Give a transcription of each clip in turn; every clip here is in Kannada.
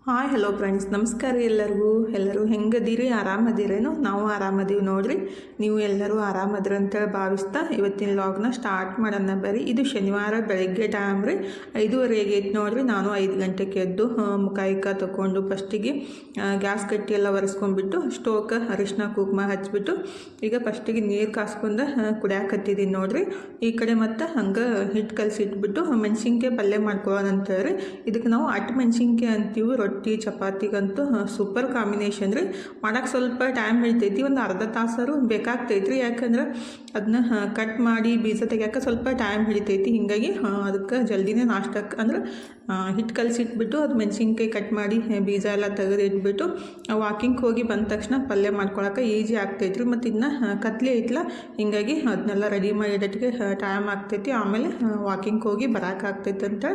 ಹಾಯ್ ಹಲೋ ಫ್ರೆಂಡ್ಸ್, ನಮಸ್ಕಾರ ಎಲ್ಲರೂ ಹೆಂಗದೀರಿ? ಆರಾಮದಿರೇನು? ನಾವು ಆರಾಮದೀವಿ ನೋಡ್ರಿ. ನೀವು ಎಲ್ಲರೂ ಆರಾಮದ್ರಿ ಅಂತೇಳಿ ಭಾವಿಸ್ತಾ ಇವತ್ತಿನ ಲಾಗ್ನ ಸ್ಟಾರ್ಟ್ ಮಾಡೋಣ ಬರ್ರಿ. ಇದು ಶನಿವಾರ ಬೆಳಗ್ಗೆ ಟೈಮ್ ರೀ, 5:30 ಆಗೈತೆ ನೋಡ್ರಿ. ನಾನು 5 ಗಂಟೆಗೆ ಎದ್ದು ಮುಖ ತೊಗೊಂಡು ಫಸ್ಟಿಗೆ ಗ್ಯಾಸ್ ಕಟ್ಟಿ ಎಲ್ಲ ಒರೆಸ್ಕೊಂಡ್ಬಿಟ್ಟು ಸ್ಟೋವ್ಗೆ ಅರಿಶಿನ ಕುಂಕುಮ ಹಚ್ಬಿಟ್ಟು ಈಗ ಫಸ್ಟಿಗೆ ನೀರು ಕಾಸ್ಕೊಂಡು ಕುಡಿಯಾಕತ್ತಿದ್ದೀನಿ ನೋಡ್ರಿ. ಈ ಕಡೆ ಮತ್ತು ಹಂಗೆ ಹಿಟ್ಟು ಕಲಸಿಟ್ಬಿಟ್ಟು ಮೆಣಸಿನ್ಕಾಯಿ ಪಲ್ಯ ಮಾಡ್ಕೊಳ್ಳೋಣ ಅಂತೇಳಿ ಇದಕ್ಕೆ ನಾವು ಅಟ್ಟು ಮೆಣಸಿನ್ಕಾಯಿ ಅಂತೀವಿ. ರೊಟ್ಟಿ ಚಪಾತಿಗಂತೂ ಸೂಪರ್ ಕಾಂಬಿನೇಷನ್ ರೀ. ಮಾಡೋಕ್ಕೆ ಸ್ವಲ್ಪ ಟೈಮ್ ಹಿಡಿತೈತಿ, ಒಂದು ಅರ್ಧ ತಾಸಾರು ಬೇಕಾಗ್ತೈತ್ರಿ. ಯಾಕಂದ್ರೆ ಅದನ್ನ ಕಟ್ ಮಾಡಿ ಬೀಜ ತೆಗಿಯೋಕೆ ಸ್ವಲ್ಪ ಟೈಮ್ ಹಿಡಿತೈತಿ. ಹೀಗಾಗಿ ಅದಕ್ಕೆ ಜಲ್ದಿನೇ ನಾಷ್ಟಕ್ಕೆ ಅಂದ್ರೆ ಹಿಟ್ಟು ಕಲಸಿಟ್ಬಿಟ್ಟು ಅದು ಮೆಣಸಿನ್ಕಾಯಿ ಕಟ್ ಮಾಡಿ ಬೀಜ ಎಲ್ಲ ತೆಗೆದು ಇಟ್ಬಿಟ್ಟು ವಾಕಿಂಗ್ ಹೋಗಿ ಬಂದ ತಕ್ಷಣ ಪಲ್ಯ ಮಾಡ್ಕೊಳಕ್ಕೆ ಈಜಿ ಆಗ್ತೈತ್ರಿ. ಮತ್ತು ಇದನ್ನ ಕತ್ಲಿ ಐತ್ಲ, ಹೀಗಾಗಿ ಅದನ್ನೆಲ್ಲ ರೆಡಿ ಮಾಡಿ ಇಡೋಟ್ಟಿಗೆ ಟೈಮ್ ಆಗ್ತೈತಿ. ಆಮೇಲೆ ವಾಕಿಂಗ್ ಹೋಗಿ ಬರೋಕ್ಕಾಗ್ತೈತೆ ಅಂತ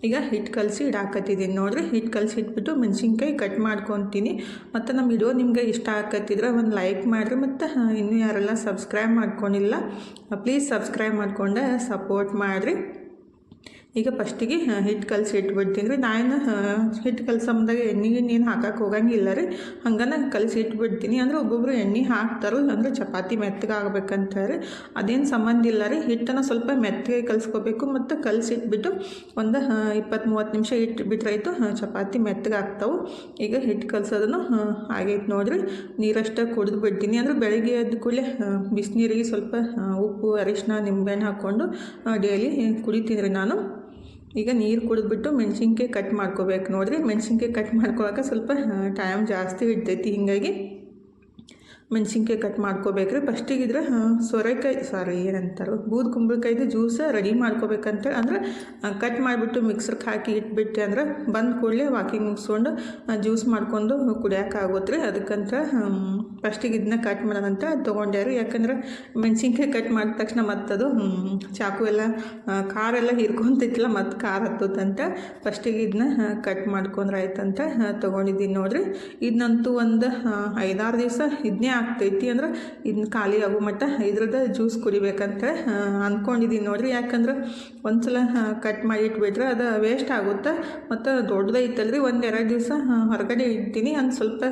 ಈಗ ಹಿಟ್ಟು ಕಲಸಿ ಇಡಾಕತ್ತಿದ್ದೀನಿ ನೋಡ್ರಿ. ಹಿಟ್ಟು ಕಲಸಿ ಇಟ್ಬಿಟ್ಟು ಮೆಣಸಿನ್ಕಾಯಿ ಕಟ್ ಮಾಡ್ಕೊತೀನಿ. ಮತ್ತು ನಮ್ಮ ವಿಡಿಯೋ ನಿಮ್ಗೆ ಇಷ್ಟ ಆಗತ್ತಿದ್ರೆ ಒಂದು ಲೈಕ್ ಮಾಡಿರಿ. ಮತ್ತು ಇನ್ನೂ ಯಾರೆಲ್ಲ ಸಬ್ಸ್ಕ್ರೈಬ್ ಮಾಡ್ಕೊಂಡಿಲ್ಲ ಪ್ಲೀಸ್ ಸಬ್ಸ್ಕ್ರೈಬ್ ಮಾಡ್ಕೊಂಡು ಸಪೋರ್ಟ್ ಮಾಡಿರಿ. ಈಗ ಫಸ್ಟಿಗೆ ಹಿಟ್ಟು ಕಲಸಿ ಇಟ್ಬಿಡ್ತೀನಿ ರೀ. ನಾನು ಹಿಟ್ಟು ಕಲಸಂದಾಗ ಎಣ್ಣೆ ಹಾಕಕ್ಕೆ ಹೋಗಂಗಿಲ್ಲ ರೀ, ಹಂಗನ ಕಲಸಿ ಇಟ್ಬಿಡ್ತೀನಿ. ಅಂದ್ರೆ ಒಬ್ಬೊಬ್ರು ಎಣ್ಣೆ ಹಾಕ್ತಾರೋ, ಅಂದರೆ ಚಪಾತಿ ಮೆತ್ತಗಾಗಬೇಕಂತಾರೆ. ಅದೇನು ಸಂಬಂಧ ಇಲ್ಲ ರೀ. ಹಿಟ್ಟನ್ನು ಸ್ವಲ್ಪ ಮೆತ್ತಗೆ ಕಲಿಸ್ಕೋಬೇಕು ಮತ್ತು ಕಲಸಿಟ್ಬಿಟ್ಟು ಒಂದು 20-30 ನಿಮಿಷ ಇಟ್ಬಿಟ್ರಾಯ್ತು, ಚಪಾತಿ ಮೆತ್ತಗಾಗ್ತಾವೆ. ಈಗ ಹಿಟ್ಟು ಕಲಸೋದನ್ನು ಆಗೈತೆ ನೋಡಿರಿ. ನೀರಷ್ಟು ಕುಡಿದು ಬಿಡ್ತೀನಿ. ಅಂದರೆ ಬೆಳಗ್ಗೆ ಎದ್ದು ಕೂಡಲೇ ಬಿಸಿನೀರಿಗೆ ಸ್ವಲ್ಪ ಉಪ್ಪು ಅರಿಶಿನ ನಿಂಬೆಹಣ್ಣು ಹಾಕ್ಕೊಂಡು ಡೈಲಿ ಕುಡಿತೀನಿ ರೀ ನಾನು. ಈಗ ನೀರು ಕುಡಿದ್ಬಿಟ್ಟು ಮೆಣಸಿನ್ಕಾಯಿ ಕಟ್ ಮಾಡ್ಕೋಬೇಕು ನೋಡಿರಿ. ಮೆಣಸಿನ್ಕಾಯಿ ಕಟ್ ಮಾಡ್ಕೊಳಕ್ಕೆ ಸ್ವಲ್ಪ ಟೈಮ್ ಜಾಸ್ತಿ ಹಿಡ್ತೈತಿ. ಹೀಗಾಗಿ ಮೆಣಸಿನ್ಕಾಯಿ ಕಟ್ ಮಾಡ್ಕೋಬೇಕ್ರಿ. ಫಸ್ಟಿಗಿದ್ರೆ ಏನಂತಾರೆ ಬೂದು ಕುಂಬಳಕಾಯ್ದು ಜ್ಯೂಸ್ ರೆಡಿ ಮಾಡ್ಕೋಬೇಕಂತೇಳಿ, ಅಂದ್ರೆ ಕಟ್ ಮಾಡಿಬಿಟ್ಟು ಮಿಕ್ಸರ್ಗೆ ಹಾಕಿ ಇಟ್ಬಿಟ್ಟೆ ಅಂದ್ರೆ ಬಂದು ಕೂಡಲೇ ವಾಕಿಂಗ್ ಮುಗಿಸ್ಕೊಂಡು ಜ್ಯೂಸ್ ಮಾಡ್ಕೊಂಡು ಕುಡಿಯೋಕ್ಕಾಗುತ್ತೆ ರೀ. ಅದಕ್ಕಂತ ಫಸ್ಟಿಗೆ ಇದನ್ನ ಕಟ್ ಮಾಡೋದಂತ ತೊಗೊಂಡ್ಯಾರು. ಯಾಕಂದ್ರೆ ಮೆಣಸಿನ್ಕಾಯಿ ಕಟ್ ಮಾಡಿದ ತಕ್ಷಣ ಮತ್ತದು ಚಾಕು ಎಲ್ಲ ಖಾರ ಎಲ್ಲ ಹಿರ್ಕೊಂತೈತಿಲ್ಲ, ಮತ್ತು ಖಾರ ಹತ್ತುತ್ತಂತ ಫಸ್ಟಿಗೆ ಇದನ್ನ ಕಟ್ ಮಾಡ್ಕೊಂಡ್ರೆ ಆಯ್ತಂತ ತೊಗೊಂಡಿದ್ದೀನಿ ನೋಡಿರಿ. ಇದನ್ನಂತೂ ಒಂದು 5-6 ದಿವಸ ಇದನ್ನೇ ಆಗ್ತೈತಿ. ಅಂದ್ರೆ ಇದನ್ನ ಖಾಲಿ ಆಗೋ ಮಟ್ಟ ಇದ್ರದ್ದು ಜ್ಯೂಸ್ ಕುಡಿಬೇಕಂತ ಅಂದ್ಕೊಂಡಿದ್ದೀನಿ ನೋಡಿರಿ. ಯಾಕಂದ್ರೆ ಒಂದ್ಸಲ ಕಟ್ ಮಾಡಿ ಇಟ್ಬಿಟ್ರೆ ಅದು ವೇಸ್ಟ್ ಆಗುತ್ತೆ. ಮತ್ತು ದೊಡ್ಡದೈತಲ್ರಿ, 1-2 ದಿವಸ ಹೊರಗಡೆ ಇಡ್ತೀನಿ. ಒಂದು ಸ್ವಲ್ಪ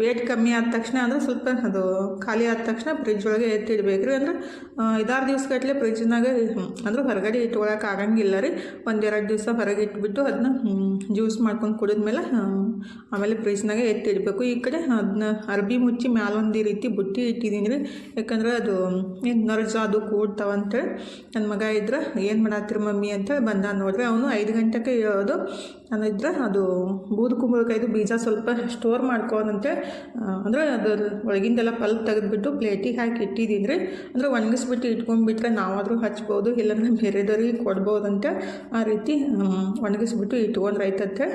ವೇಟ್ ಕಮ್ಮಿ ಆದ ತಕ್ಷಣ ಅಂದ್ರೆ ಸ್ವಲ್ಪ ಅದು ಖಾಲಿ ಆದ ತಕ್ಷಣ ಫ್ರಿಜ್ ಒಳಗೆ ಎತ್ತಿಡ್ಬೇಕು ರೀ. ಅಂದ್ರೆ 5-6 ದಿವ್ಸಗಟ್ಟಲೆ ಫ್ರಿಜ್ನಾಗ ಅಂದ್ರೆ ಹೊರಗಡೆ ಇಟ್ಕೊಳಕ್ಕೆ ಆಗಂಗಿಲ್ಲ ರೀ. 1-2 ದಿವಸ ಹೊರಗೆ ಇಟ್ಬಿಟ್ಟು ಅದನ್ನ ಜ್ಯೂಸ್ ಮಾಡ್ಕೊಂಡು ಕುಡಿದ್ಮೇಲೆ ಆಮೇಲೆ ಫ್ರಿಜ್ನಾಗೆ ಎತ್ತಿಡಬೇಕು. ಈ ಕಡೆ ಅದನ್ನ ಅರ್ಬಿ ಮುಚ್ಚಿ ಮ್ಯಾಲೊಂದು ರೀತಿ ಬುಟ್ಟಿ ಇಟ್ಟಿದ್ದೀನಿ ರೀ. ಯಾಕಂದ್ರೆ ಅದು ನರ್ಜ ಅದು ಕೂಡ್ತಾವಂತೇಳಿ ನನ್ನ ಮಗ ಇದ್ರೆ ಏನು ಮಾಡತ್ತೀರಿ ಮಮ್ಮಿ ಅಂತೇಳಿ ಬಂದ ನೋಡ್ರಿ. ಅವನು 5 ಗಂಟೆಗೆ ಹೇಳೋದು. ನಾನಿದ್ರೆ ಅದು ಬೂದು ಕುಂಬಳಕಾಯ್ದು ಬೀಜ ಸ್ವಲ್ಪ ಸ್ಟೋರ್ ಮಾಡ್ಕೋದಂತೇಳಿ, ಅಂದರೆ ಅದು ಒಳಗಿಂದೆಲ್ಲ ಪಲ್ಪ್ ತೆಗೆದುಬಿಟ್ಟು ಪ್ಲೇಟಿಗೆ ಹಾಕಿ ಇಟ್ಟಿದ್ದೀನಿ ರೀ. ಅಂದರೆ ಒಣಗಿಸ್ಬಿಟ್ಟು ಇಟ್ಕೊಂಡ್ಬಿಟ್ರೆ ನಾವಾದರೂ ಹಚ್ಬೋದು, ಇಲ್ಲಾಂದ್ರೆ ಬೇರೆದವ್ರಿಗೆ ಕೊಡ್ಬೋದಂತ ಆ ರೀತಿ ಒಣಗಿಸ್ಬಿಟ್ಟು ಇಟ್ಕೊಂಡ್ರೆ ಆಯ್ತಂತೆ.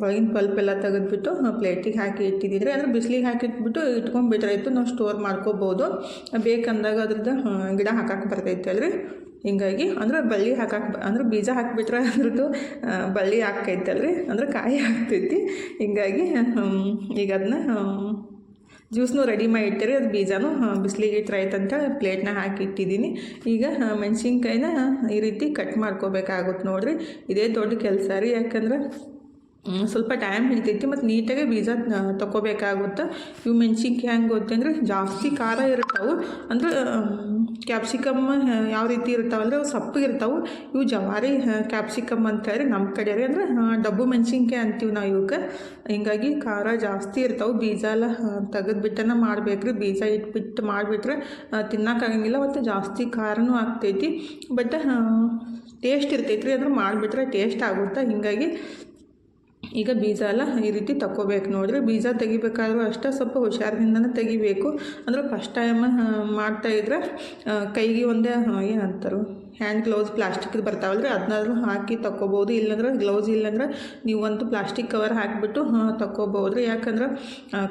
ಒಳಗಿನ ಪಲ್ಪ್ ಎಲ್ಲ ತೆಗೆದುಬಿಟ್ಟು ಪ್ಲೇಟಿಗೆ ಹಾಕಿ ಇಟ್ಟಿದ್ದಿದ್ರೆ ಅಂದರೆ ಬಿಸಿಲಿಗೆ ಹಾಕಿಟ್ಬಿಟ್ಟು ಇಟ್ಕೊಂಡ್ಬಿಟ್ರಾಯ್ತು, ನಾವು ಸ್ಟೋರ್ ಮಾಡ್ಕೋಬೋದು. ಬೇಕಂದಾಗ ಅದ್ರದ್ದು ಗಿಡ ಹಾಕಕ್ಕೆ ಬರ್ತೈತೆ ಅಲ್ರಿ. ಹಿಂಗಾಗಿ ಅಂದ್ರೆ ಬಳ್ಳಿ ಅಂದ್ರೆ ಬೀಜ ಹಾಕಿಬಿಟ್ರೆ ಅದ್ರದ್ದು ಬಳ್ಳಿ ಹಾಕೈತಲ್ರಿ, ಅಂದ್ರೆ ಕಾಯಿ ಆಗ್ತೈತಿ. ಹಿಂಗಾಗಿ ಈಗ ಅದನ್ನ ಜ್ಯೂಸ್ನು ರೆಡಿ ಮಾಡಿ ಇಟ್ಟಿರಿ. ಅದು ಬೀಜನೂ ಬಿಸಿಲಿಗೆ ಇಟ್ರಾಯ್ತಂತ ಪ್ಲೇಟ್ನ ಹಾಕಿ ಇಟ್ಟಿದ್ದೀನಿ. ಈಗ ಮೆಣಸಿನ್ಕಾಯಿನ ಈ ರೀತಿ ಕಟ್ ಮಾಡ್ಕೋಬೇಕಾಗುತ್ತೆ ನೋಡಿರಿ. ಇದೇ ದೊಡ್ಡ ಕೆಲಸ ರೀ. ಯಾಕಂದ್ರೆ ಸ್ವಲ್ಪ ಟೈಮ್ ಹಿಡಿತೈತಿ ಮತ್ತು ನೀಟಾಗಿ ಬೀಜ ತೊಗೋಬೇಕಾಗುತ್ತೆ. ಇವು ಮೆಣಸಿನ್ಕಾಯಿ ಹೆಂಗೆ ಗೊತ್ತಂದ್ರೆ ಜಾಸ್ತಿ ಖಾರ ಇರ್ತಾವೆ. ಅಂದ್ರೆ ಕ್ಯಾಪ್ಸಿಕಮ್ ಯಾವ ರೀತಿ ಇರ್ತಾವಲ್ರಿ, ಅವು ಸಪ್ಪಗಿರ್ತಾವೆ. ಇವು ಜವಾರಿ ಕ್ಯಾಪ್ಸಿಕಮ್ ಅಂತ ಹೇಳಿ ನಮ್ಮ ಕಡೆ ರೀ. ಅಂದ್ರೆ ಡಬ್ಬು ಮೆಣಸಿನ್ಕಾಯಿ ಅಂತೀವಿ ನಾವು ಇವಕ್ಕೆ. ಹಿಂಗಾಗಿ ಖಾರ ಜಾಸ್ತಿ ಇರ್ತಾವೆ. ಬೀಜ ಎಲ್ಲ ತೆಗೆದುಬಿಟ್ಟನ ಮಾಡ್ಬೇಕ್ರಿ. ಬೀಜ ಇಟ್ಬಿಟ್ಟು ಮಾಡಿಬಿಟ್ರೆ ತಿನ್ನೋಕ್ಕಾಗಂಗಿಲ್ಲ, ಮತ್ತು ಜಾಸ್ತಿ ಖಾರನೂ ಆಗ್ತೈತಿ. ಬಟ್ ಟೇಸ್ಟ್ ಇರ್ತೈತಿ ರೀ. ಅಂದ್ರೆ ಮಾಡಿಬಿಟ್ರೆ ಟೇಸ್ಟ್ ಆಗುತ್ತೆ. ಹಿಂಗಾಗಿ ಈಗ ಬೀಜ ಎಲ್ಲ ಈ ರೀತಿ ತಗೋಬೇಕು ನೋಡಿರಿ. ಬೀಜ ತೆಗಿಬೇಕಾದ್ರೂ ಅಷ್ಟೇ ಸ್ವಲ್ಪ ಹುಷಾರಿಂದನೇ ತೆಗಿಬೇಕು. ಅಂದ್ರೆ ಫಸ್ಟ್ ಟೈಮ್ ಮಾಡ್ತಾಯಿದ್ರೆ ಕೈಗೆ ಒಂದೇ ಏನಂತಾರೆ ಹ್ಯಾಂಡ್ ಗ್ಲೌಸ್ ಪ್ಲಾಸ್ಟಿಕ್ದು ಬರ್ತಾವಲ್ರಿ, ಅದನ್ನಾದ್ರೂ ಹಾಕಿ ತಗೋಬೋದು. ಇಲ್ಲಾಂದ್ರೆ ಗ್ಲೌಸ್ ಇಲ್ಲಾಂದ್ರೆ ನೀವು ಒಂದು ಪ್ಲಾಸ್ಟಿಕ್ ಕವರ್ ಹಾಕಿಬಿಟ್ಟು ತಗೋಬೋದು ರೀ. ಯಾಕಂದ್ರೆ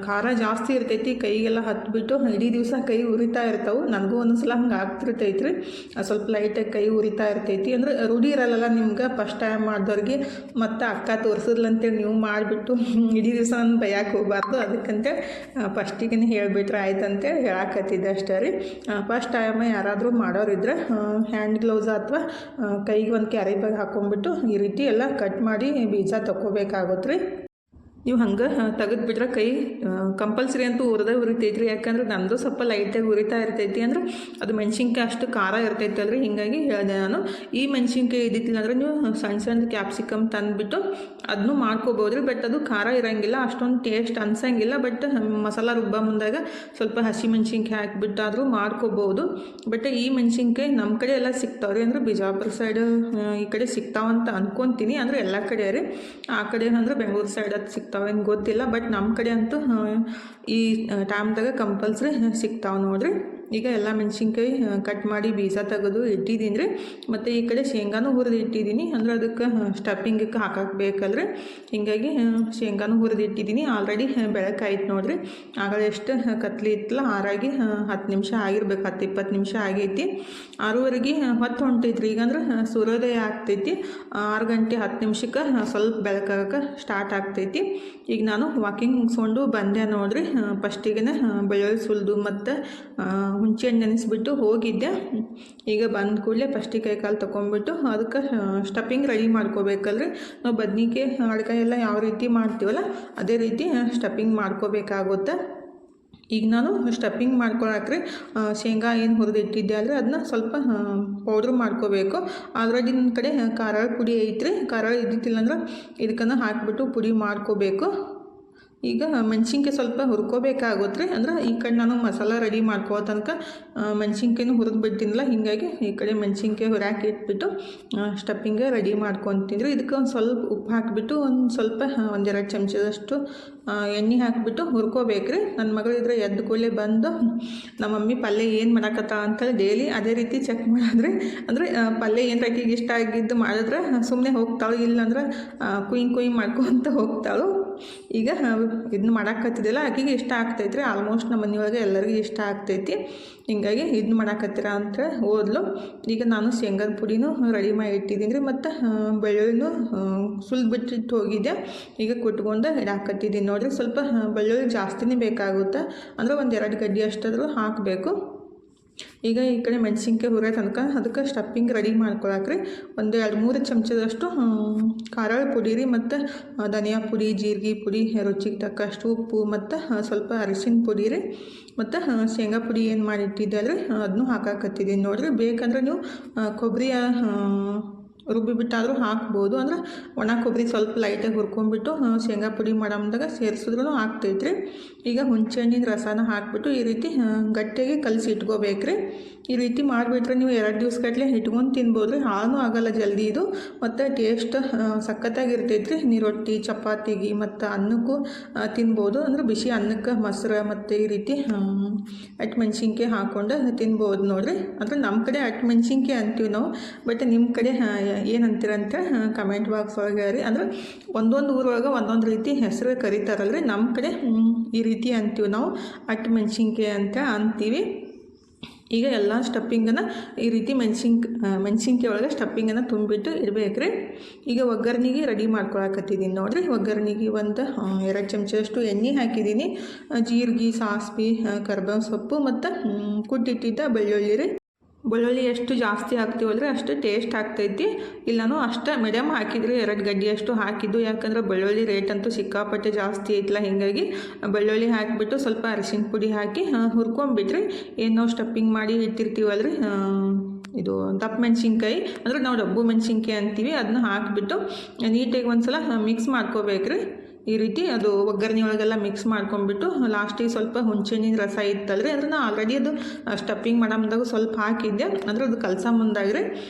ಖಾರ ಜಾಸ್ತಿ ಇರ್ತೈತಿ, ಕೈಗೆಲ್ಲ ಹತ್ಬಿಟ್ಟು ಇಡೀ ದಿವಸ ಕೈ ಉರಿತಾ ಇರ್ತಾವೆ. ನನಗೂ ಒಂದೊಂದ್ಸಲ ಹಂಗೆ ಆಗ್ತಿರ್ತೈತಿ ರೀ, ಸ್ವಲ್ಪ ಲೈಟಾಗಿ ಕೈ ಉರಿತಾ ಇರ್ತೈತಿ. ಅಂದ್ರೆ ರೂಢಿ ಇರಲ್ಲ ನಿಮ್ಗೆ ಫಸ್ಟ್ ಟೈಮ್ ಮಾಡಿದವ್ರಿಗೆ. ಮತ್ತು ಅಕ್ಕ ತೋರಿಸಿದ್ಲಂತೇಳಿ ನೀವು ಮಾಡಿಬಿಟ್ಟು ಇಡೀ ದಿವಸ ನಾನು ಬೈಯಕ್ಕೆ ಹೋಗಬಾರ್ದು. ಅದಕ್ಕಂತೆ ಫಸ್ಟಿಗೆ ಹೇಳ್ಬಿಟ್ರೆ ಆಯ್ತಂತೇಳಿ ಹೇಳಾಕತ್ತಿದ್ದೆ ಅಷ್ಟೇ ರೀ. ಫಸ್ಟ್ ಟೈಮ್ ಯಾರಾದರೂ ಮಾಡೋರಿದ್ರೆ ಹ್ಯಾಂಡ್ ಗ್ಲೌಸ್ ಗ್ಲೌಸ್ ಅಥವಾ ಕೈಗೆ ಒಂದು ಕ್ಯಾರಿ ಬ್ಯಾಗ್ ಹಾಕ್ಕೊಂಡ್ಬಿಟ್ಟು ಈ ರೀತಿ ಎಲ್ಲ ಕಟ್ ಮಾಡಿ ಬೀಜ ತೊಗೋಬೇಕಾಗುತ್ತೆ ರೀ. ನೀವು ಹಂಗೆ ತೆಗೆದುಬಿಟ್ರೆ ಕೈ ಕಂಪಲ್ಸರಿ ಅಂತೂ ಉರಿತೈತಿ ರೀ. ಯಾಕಂದ್ರೆ ನಂದು ಸ್ವಲ್ಪ ಲೈಟಾಗಿ ಉರಿತಾ ಇರ್ತೈತಿ. ಅಂದ್ರೆ ಅದು ಮೆಣಸಿನ್ಕಾಯಿ ಅಷ್ಟು ಖಾರ ಇರ್ತೈತಿ ಅಲ್ರಿ, ಹೀಗಾಗಿ ಹೇಳಿದೆ ನಾನು. ಈ ಮೆಣಸಿನ್ಕಾಯಿ ಇದ್ದಿತ್ತಿಲ್ಲ ಅಂದ್ರೆ ನೀವು ಸಣ್ಣ ಸಣ್ಣ ಕ್ಯಾಪ್ಸಿಕಮ್ ತಂದುಬಿಟ್ಟು ಅದನ್ನು ಮಾಡ್ಕೋಬೋದು ರೀ. ಬಟ್ ಅದು ಖಾರ ಇರೋಂಗಿಲ್ಲ, ಅಷ್ಟೊಂದು ಟೇಸ್ಟ್ ಅನ್ಸಂಗಿಲ್ಲ. ಬಟ್ ಮಸಾಲ ರುಬ್ಬ ಮುಂದಾಗ ಸ್ವಲ್ಪ ಹಸಿ ಮೆಣಸಿನ್ಕಾಯಿ ಹಾಕಿಬಿಟ್ಟಾದರೂ ಮಾಡ್ಕೋಬೋದು. ಬಟ್ ಈ ಮೆಣಸಿನ್ಕಾಯಿ ನಮ್ಮ ಕಡೆ ಎಲ್ಲ ಸಿಗ್ತಾವ್ರಿ. ಅಂದ್ರೆ ಬಿಜಾಪುರ ಸೈಡ್ ಈ ಕಡೆ ಸಿಗ್ತಾವಂತ ಅನ್ಕೊತೀನಿ. ಅಂದರೆ ಎಲ್ಲ ಕಡೆ ರೀ. ಆ ಕಡೆ ಅಂದ್ರೆ ಬೆಂಗಳೂರು ಸೈಡ್ ಅದು ಸಿಗ್ತಾವೇನು ಗೊತ್ತಿಲ್ಲ. ಬಟ್ ನಮ್ಮ ಕಡೆ ಅಂತೂ ಈ ಟೈಮ್ದಾಗ ಕಂಪಲ್ಸರಿ ಸಿಗ್ತಾವೆ ನೋಡಿರಿ. ಈಗ ಎಲ್ಲ ಮೆಣಸಿನ್ಕಾಯಿ ಕಟ್ ಮಾಡಿ ಬೀಜ ತೆಗೆದು ಇಟ್ಟಿದ್ದೀನಿ ರೀ. ಮತ್ತು ಈ ಕಡೆ ಶೇಂಗಾನು ಹುರಿದು ಇಟ್ಟಿದ್ದೀನಿ. ಅಂದ್ರೆ ಅದಕ್ಕೆ ಸ್ಟಫಿಂಗಕ್ಕೆ ಹಾಕಕ್ಕೆ ಬೇಕಲ್ರಿ, ಹೀಗಾಗಿ ಶೇಂಗಾನು ಹುರಿದು ಇಟ್ಟಿದ್ದೀನಿ. ಆಲ್ರೆಡಿ ಬೆಳಕಾಯ್ತು ನೋಡಿರಿ. ಆಗಲೇ ಎಷ್ಟು ಕತ್ಲಿ ಇತ್ತಲ್ಲ, ಆರಾಗಿ 10 ನಿಮಿಷ ಆಗಿರ್ಬೇಕು, 10-20 ನಿಮಿಷ ಆಗೈತಿ. 6:30 ಹೊತ್ತು ಹೊಂಟೈತ್ರಿ. ಈಗ ಅಂದ್ರೆ ಸೂರ್ಯೋದಯ ಆಗ್ತೈತಿ. 6 ಗಂಟೆ 10 ನಿಮಿಷಕ್ಕೆ ಸ್ವಲ್ಪ ಬೆಳಕಾಗಕ್ಕೆ ಸ್ಟಾರ್ಟ್ ಆಗ್ತೈತಿ. ಈಗ ನಾನು ವಾಕಿಂಗ್ ಮುಗಿಸ್ಕೊಂಡು ಬಂದೆ ನೋಡಿರಿ. ಫಸ್ಟಿಗೆ ಬೆಳ್ಳುಳ್ಳಿ ಸುಲಿದು ಮತ್ತು ಹುಂಚೆ ಹಣ್ಣು ನೆನೆಸ್ಬಿಟ್ಟು ಹೋಗಿದ್ದೆ. ಈಗ ಬಂದ ಕೂಡಲೇ ಫಸ್ಟಿಗೆ ಕೈ ಕಾಲು ತೊಗೊಂಡ್ಬಿಟ್ಟು ಅದಕ್ಕೆ ಸ್ಟಫಿಂಗ್ ರೆಡಿ ಮಾಡ್ಕೋಬೇಕಲ್ರಿ. ನಾವು ಬದ್ನಿಕಾಯಿ ಅಡ್ಕಾಯಿ ಎಲ್ಲ ಯಾವ ರೀತಿ ಮಾಡ್ತೀವಲ್ಲ ಅದೇ ರೀತಿ ಸ್ಟಫಿಂಗ್ ಮಾಡ್ಕೋಬೇಕಾಗುತ್ತೆ. ಈಗ ನಾನು ಸ್ಟಫಿಂಗ್ ಮಾಡ್ಕೊಳಕ್ರಿ ಶೇಂಗಾ ಏನು ಹುರಿದು ಇಟ್ಟಿದ್ದೆ ಅಂದರೆ ಅದನ್ನ ಸ್ವಲ್ಪ ಪೌಡ್ರ್ ಮಾಡ್ಕೋಬೇಕು. ಆಲ್ರೆಡಿ ನನ್ನ ಕಡೆ ಖಾರ ಪುಡಿ ಐತ್ರಿ. ಖಾರ ಇದ್ದಿತ್ತಿಲ್ಲ ಅಂದ್ರೆ ಇದಕ್ಕನ್ನು ಹಾಕಿಬಿಟ್ಟು ಪುಡಿ ಮಾಡ್ಕೋಬೇಕು. ಈಗ ಮೆಣಸಿನ್ಕಾಯಿ ಸ್ವಲ್ಪ ಹುರ್ಕೋಬೇಕಾಗುತ್ತೆ ರೀ. ಅಂದ್ರೆ ಈ ಕಡೆ ನಾನು ಮಸಾಲ ರೆಡಿ ಮಾಡ್ಕೋ ತನಕ ಮೆಣಸಿನ್ಕಾಯಿನೂ ಹುರಿದು ಬಿಡ್ತೀನಲ್ಲ, ಹೀಗಾಗಿ ಈ ಕಡೆ ಮೆಣಸಿನ್ಕಾಯಿ ಹುರಾಕಿ ಇಟ್ಬಿಟ್ಟು ಸ್ಟಫಿಂಗ್ ರೆಡಿ ಮಾಡ್ಕೊತೀನಿ ರೀ. ಇದಕ್ಕೆ ಒಂದು ಸ್ವಲ್ಪ ಉಪ್ಪು ಹಾಕಿಬಿಟ್ಟು ಸ್ವಲ್ಪ 1-2 ಚಮಚದಷ್ಟು ಎಣ್ಣೆ ಹಾಕಿಬಿಟ್ಟು ಹುರ್ಕೋಬೇಕ್ರಿ. ನನ್ನ ಮಗಳು ಇದ್ರೆ ಎದ್ದು ಕೂಡಲೇ ಬಂದು ನಮ್ಮ ಮಮ್ಮಿ ಪಲ್ಯ ಏನು ಮಾಡಕತ್ತ ಅಂತೇಳಿ ಡೈಲಿ ಅದೇ ರೀತಿ ಚೆಕ್ ಮಾಡಿದ್ರಿ. ಅಂದರೆ ಪಲ್ಯ ಏನು ಆಕಿಗೆ ಇಷ್ಟ ಆಗಿದ್ದು ಮಾಡಿದ್ರೆ ಸುಮ್ಮನೆ ಹೋಗ್ತಾಳು, ಇಲ್ಲಾಂದ್ರೆ ಕುಯ್ ಮಾಡ್ಕೊತ ಹೋಗ್ತಾಳು. ಈಗ ಇದನ್ನ ಮಾಡಾಕತ್ತಿದ್ದಿಲ್ಲ, ಆಕೆಗೆ ಇಷ್ಟ ಆಗ್ತೈತ್ರಿ. ಆಲ್ಮೋಸ್ಟ್ ನಮ್ಮ ಮನೆಯೊಳಗೆ ಎಲ್ಲರಿಗೂ ಇಷ್ಟ ಆಗ್ತೈತಿ. ಹಿಂಗಾಗಿ ಇದನ್ನ ಮಾಡಾಕತ್ತೀರ ಅಂತ ಓದ್ಲು. ಈಗ ನಾನು ಶೇಂಗಾದ ಪುಡಿನೂ ರೆಡಿ ಮಾಡಿ ಇಟ್ಟಿದ್ದೀನಿ ರೀ. ಮತ್ತು ಬೆಳ್ಳುಳ್ಳಿನೂ ಸುಲಿದ್ಬಿಟ್ಟಿಟ್ಟು ಹೋಗಿದ್ದೆ. ಈಗ ಕುಟ್ಕೊಂಡು ಇಡಾಕತ್ತಿದ್ದೀನಿ ನೋಡಿರಿ. ಸ್ವಲ್ಪ ಬೆಳ್ಳುಳ್ಳಿ ಜಾಸ್ತಿನೇ ಬೇಕಾಗುತ್ತೆ. ಅಂದರೆ 1-2 ಗಡ್ಡೆ ಅಷ್ಟಾದರೂ ಹಾಕಬೇಕು. ಈಗ ಈ ಕಡೆ ಮೆಣಸಿನ್ಕಾಯಿ ಹುರಿಯೋ ತನಕ ಅದಕ್ಕೆ ಸ್ಟಫಿಂಗ್ ರೆಡಿ ಮಾಡ್ಕೊಳಕ್ರಿ 1-2-3 ಚಮಚದಷ್ಟು ಖಾರ ಪುಡಿ ರೀ, ಮತ್ತು ಧನಿಯಾ ಪುಡಿ, ಜೀರಿಗೆ ಪುಡಿ, ರುಚಿಗೆ ತಕ್ಕಷ್ಟು ಉಪ್ಪು, ಮತ್ತು ಸ್ವಲ್ಪ ಅರಿಶಿನ ಪುಡಿ ರೀ, ಮತ್ತು ಶೇಂಗಾ ಪುಡಿ ಏನು ಮಾಡಿಟ್ಟಿದ್ದೆ ಅಲ್ರಿ ಅದನ್ನು ಹಾಕಾಕತ್ತಿದ್ದೀನಿ ನೋಡಿರಿ. ಬೇಕಂದ್ರೆ ನೀವು ಕೊಬ್ಬರಿಯ ರುಬ್ಬಿಬಿಟ್ಟಾದರೂ ಹಾಕ್ಬೋದು. ಅಂದ್ರೆ ಒಣ ಕೊಬ್ಬರಿ ಸ್ವಲ್ಪ ಲೈಟಾಗಿ ಹುರ್ಕೊಂಡ್ಬಿಟ್ಟು ಶೇಂಗಾ ಪುಡಿ ಮಾಡಮ್ದಾಗ ಸೇರಿಸಿದ್ರೂ ಆಗ್ತೈತ್ರಿ. ಈಗ ಹುಂಚೆಹಣ್ಣಿನ ರಸನ ಹಾಕಿಬಿಟ್ಟು ಈ ರೀತಿ ಗಟ್ಟಿಯಾಗಿ ಕಲಸಿ ಇಟ್ಕೋಬೇಕ್ರಿ. ಈ ರೀತಿ ಮಾಡಿಬಿಟ್ರೆ ನೀವು 2 ದಿವಸ ಗಟ್ಟಲೆ ಇಟ್ಕೊಂಡು ತಿನ್ಬೋದು ರೀ. ಹಾಳೂ ಆಗೋಲ್ಲ ಜಲ್ದಿ ಇದು, ಮತ್ತು ಟೇಸ್ಟ್ ಸಖತ್ತಾಗಿರ್ತೈತ್ರಿ. ನೀವು ರೊಟ್ಟಿ ಚಪಾತಿಗೆ ಮತ್ತು ಅನ್ನಕ್ಕೂ ತಿನ್ಬೋದು. ಅಂದ್ರೆ ಬಿಸಿ ಅನ್ನಕ್ಕೆ ಮೊಸರು ಮತ್ತು ಈ ರೀತಿ ಅಟ್ ಮೆಣಸಿನ್ಕಾಯಿ ಹಾಕ್ಕೊಂಡು ತಿನ್ಬೋದು ನೋಡಿರಿ. ಅಂದರೆ ನಮ್ಮ ಕಡೆ ಅಟ್ ಮೆಣಸಿನ್ಕಾಯಿ ಅಂತೀವಿ ನಾವು, ಬಟ್ ನಿಮ್ಮ ಕಡೆ ಏನಂತೀರಂತ ಕಮೆಂಟ್ ಬಾಕ್ಸ್ ಒಳಗೆ ರೀ. ಅಂದ್ರೆ ಒಂದೊಂದು ಊರೊಳಗೆ ಒಂದೊಂದು ರೀತಿ ಹೆಸರು ಕರೀತಾರಲ್ರಿ. ನಮ್ಮ ಕಡೆ ಈ ರೀತಿ ಅಂತೀವಿ ನಾವು, ಅಟ್ ಮೆಣಸಿನ್ಕಾಯಿ ಅಂತ ಅಂತೀವಿ. ಈಗ ಎಲ್ಲ ಸ್ಟಫಿಂಗನ್ನು ಈ ರೀತಿ ಮೆಣಸಿನ್ಕಾಯಿ ಒಳಗೆ ಸ್ಟಫಿಂಗನ್ನು ತುಂಬಿಬಿಟ್ಟು ಇಡಬೇಕ್ರಿ. ಈಗ ಒಗ್ಗರಣೆಗೆ ರೆಡಿ ಮಾಡ್ಕೊಳಕತ್ತಿದ್ದೀನಿ ನೋಡಿರಿ. ಒಗ್ಗರಣೆಗೆ 1-2 ಚಮಚದಷ್ಟು ಎಣ್ಣೆ ಹಾಕಿದ್ದೀನಿ. ಜೀರಿಗೆ, ಸಾಸಿವೆ, ಕರ್ಬೇವು ಸೊಪ್ಪು ಮತ್ತು ಕುಟ್ಟಿಟ್ಟಿದ್ದ ಬೆಳ್ಳುಳ್ಳಿ ರೀ. ಬೆಳ್ಳುಳ್ಳಿ ಎಷ್ಟು ಜಾಸ್ತಿ ಹಾಕ್ತೀವಲ್ರಿ ಅಷ್ಟು ಟೇಸ್ಟ್ ಆಗ್ತೈತಿ. ಇಲ್ಲನೂ ಅಷ್ಟು ಮೀಡಿಯಮ್ ಹಾಕಿದ್ರಿ, 2 ಗಡ್ಡೆಯಷ್ಟು ಹಾಕಿದ್ದು. ಯಾಕಂದ್ರೆ ಬೆಳ್ಳುಳ್ಳಿ ರೇಟ್ ಅಂತೂ ಸಿಕ್ಕಾಪಟ್ಟೆ ಜಾಸ್ತಿ ಐತಲ್ಲ, ಹೀಗಾಗಿ ಬೆಳ್ಳುಳ್ಳಿ ಹಾಕಿಬಿಟ್ಟು ಸ್ವಲ್ಪ ಅರಿಶಿನ ಪುಡಿ ಹಾಕಿ ಹುರ್ಕೊಂಬಿಟ್ರಿ. ಏನು ನಾವು ಸ್ಟಫಿಂಗ್ ಮಾಡಿ ಇಟ್ಟಿರ್ತೀವಲ್ರಿ ಇದು ದಪ್ಪ ಮೆಣಸಿನ್ಕಾಯಿ, ಅಂದರೆ ನಾವು ಡಬ್ಬು ಮೆಣಸಿನ್ಕಾಯಿ ಅಂತೀವಿ, ಅದನ್ನ ಹಾಕಿಬಿಟ್ಟು ನೀಟಾಗಿ ಒಂದ್ಸಲ ಮಿಕ್ಸ್ ಮಾಡ್ಕೋಬೇಕ್ರಿ. ಈ ರೀತಿ ಅದು ಒಗ್ಗರಣೆ ಒಳಗೆಲ್ಲ ಮಿಕ್ಸ್ ಮಾಡ್ಕೊಂಡ್ಬಿಟ್ಟು ಲಾಸ್ಟಿಗೆ ಸ್ವಲ್ಪ ಹುಂಚೆಹಣ್ಣಿನ ರಸ ಇತ್ತಲ್ರಿ ಅದನ್ನು ಆಲ್ರೆಡಿ ಅದು ಸ್ಟಫಿಂಗ್ ಮಾಡಮ್ದಾಗ ಸ್ವಲ್ಪ ಹಾಕಿದ್ದೆ. ಅಂದರೆ ಅದು ಕಲಸ ಮುಂದಾಗ್ರಿ.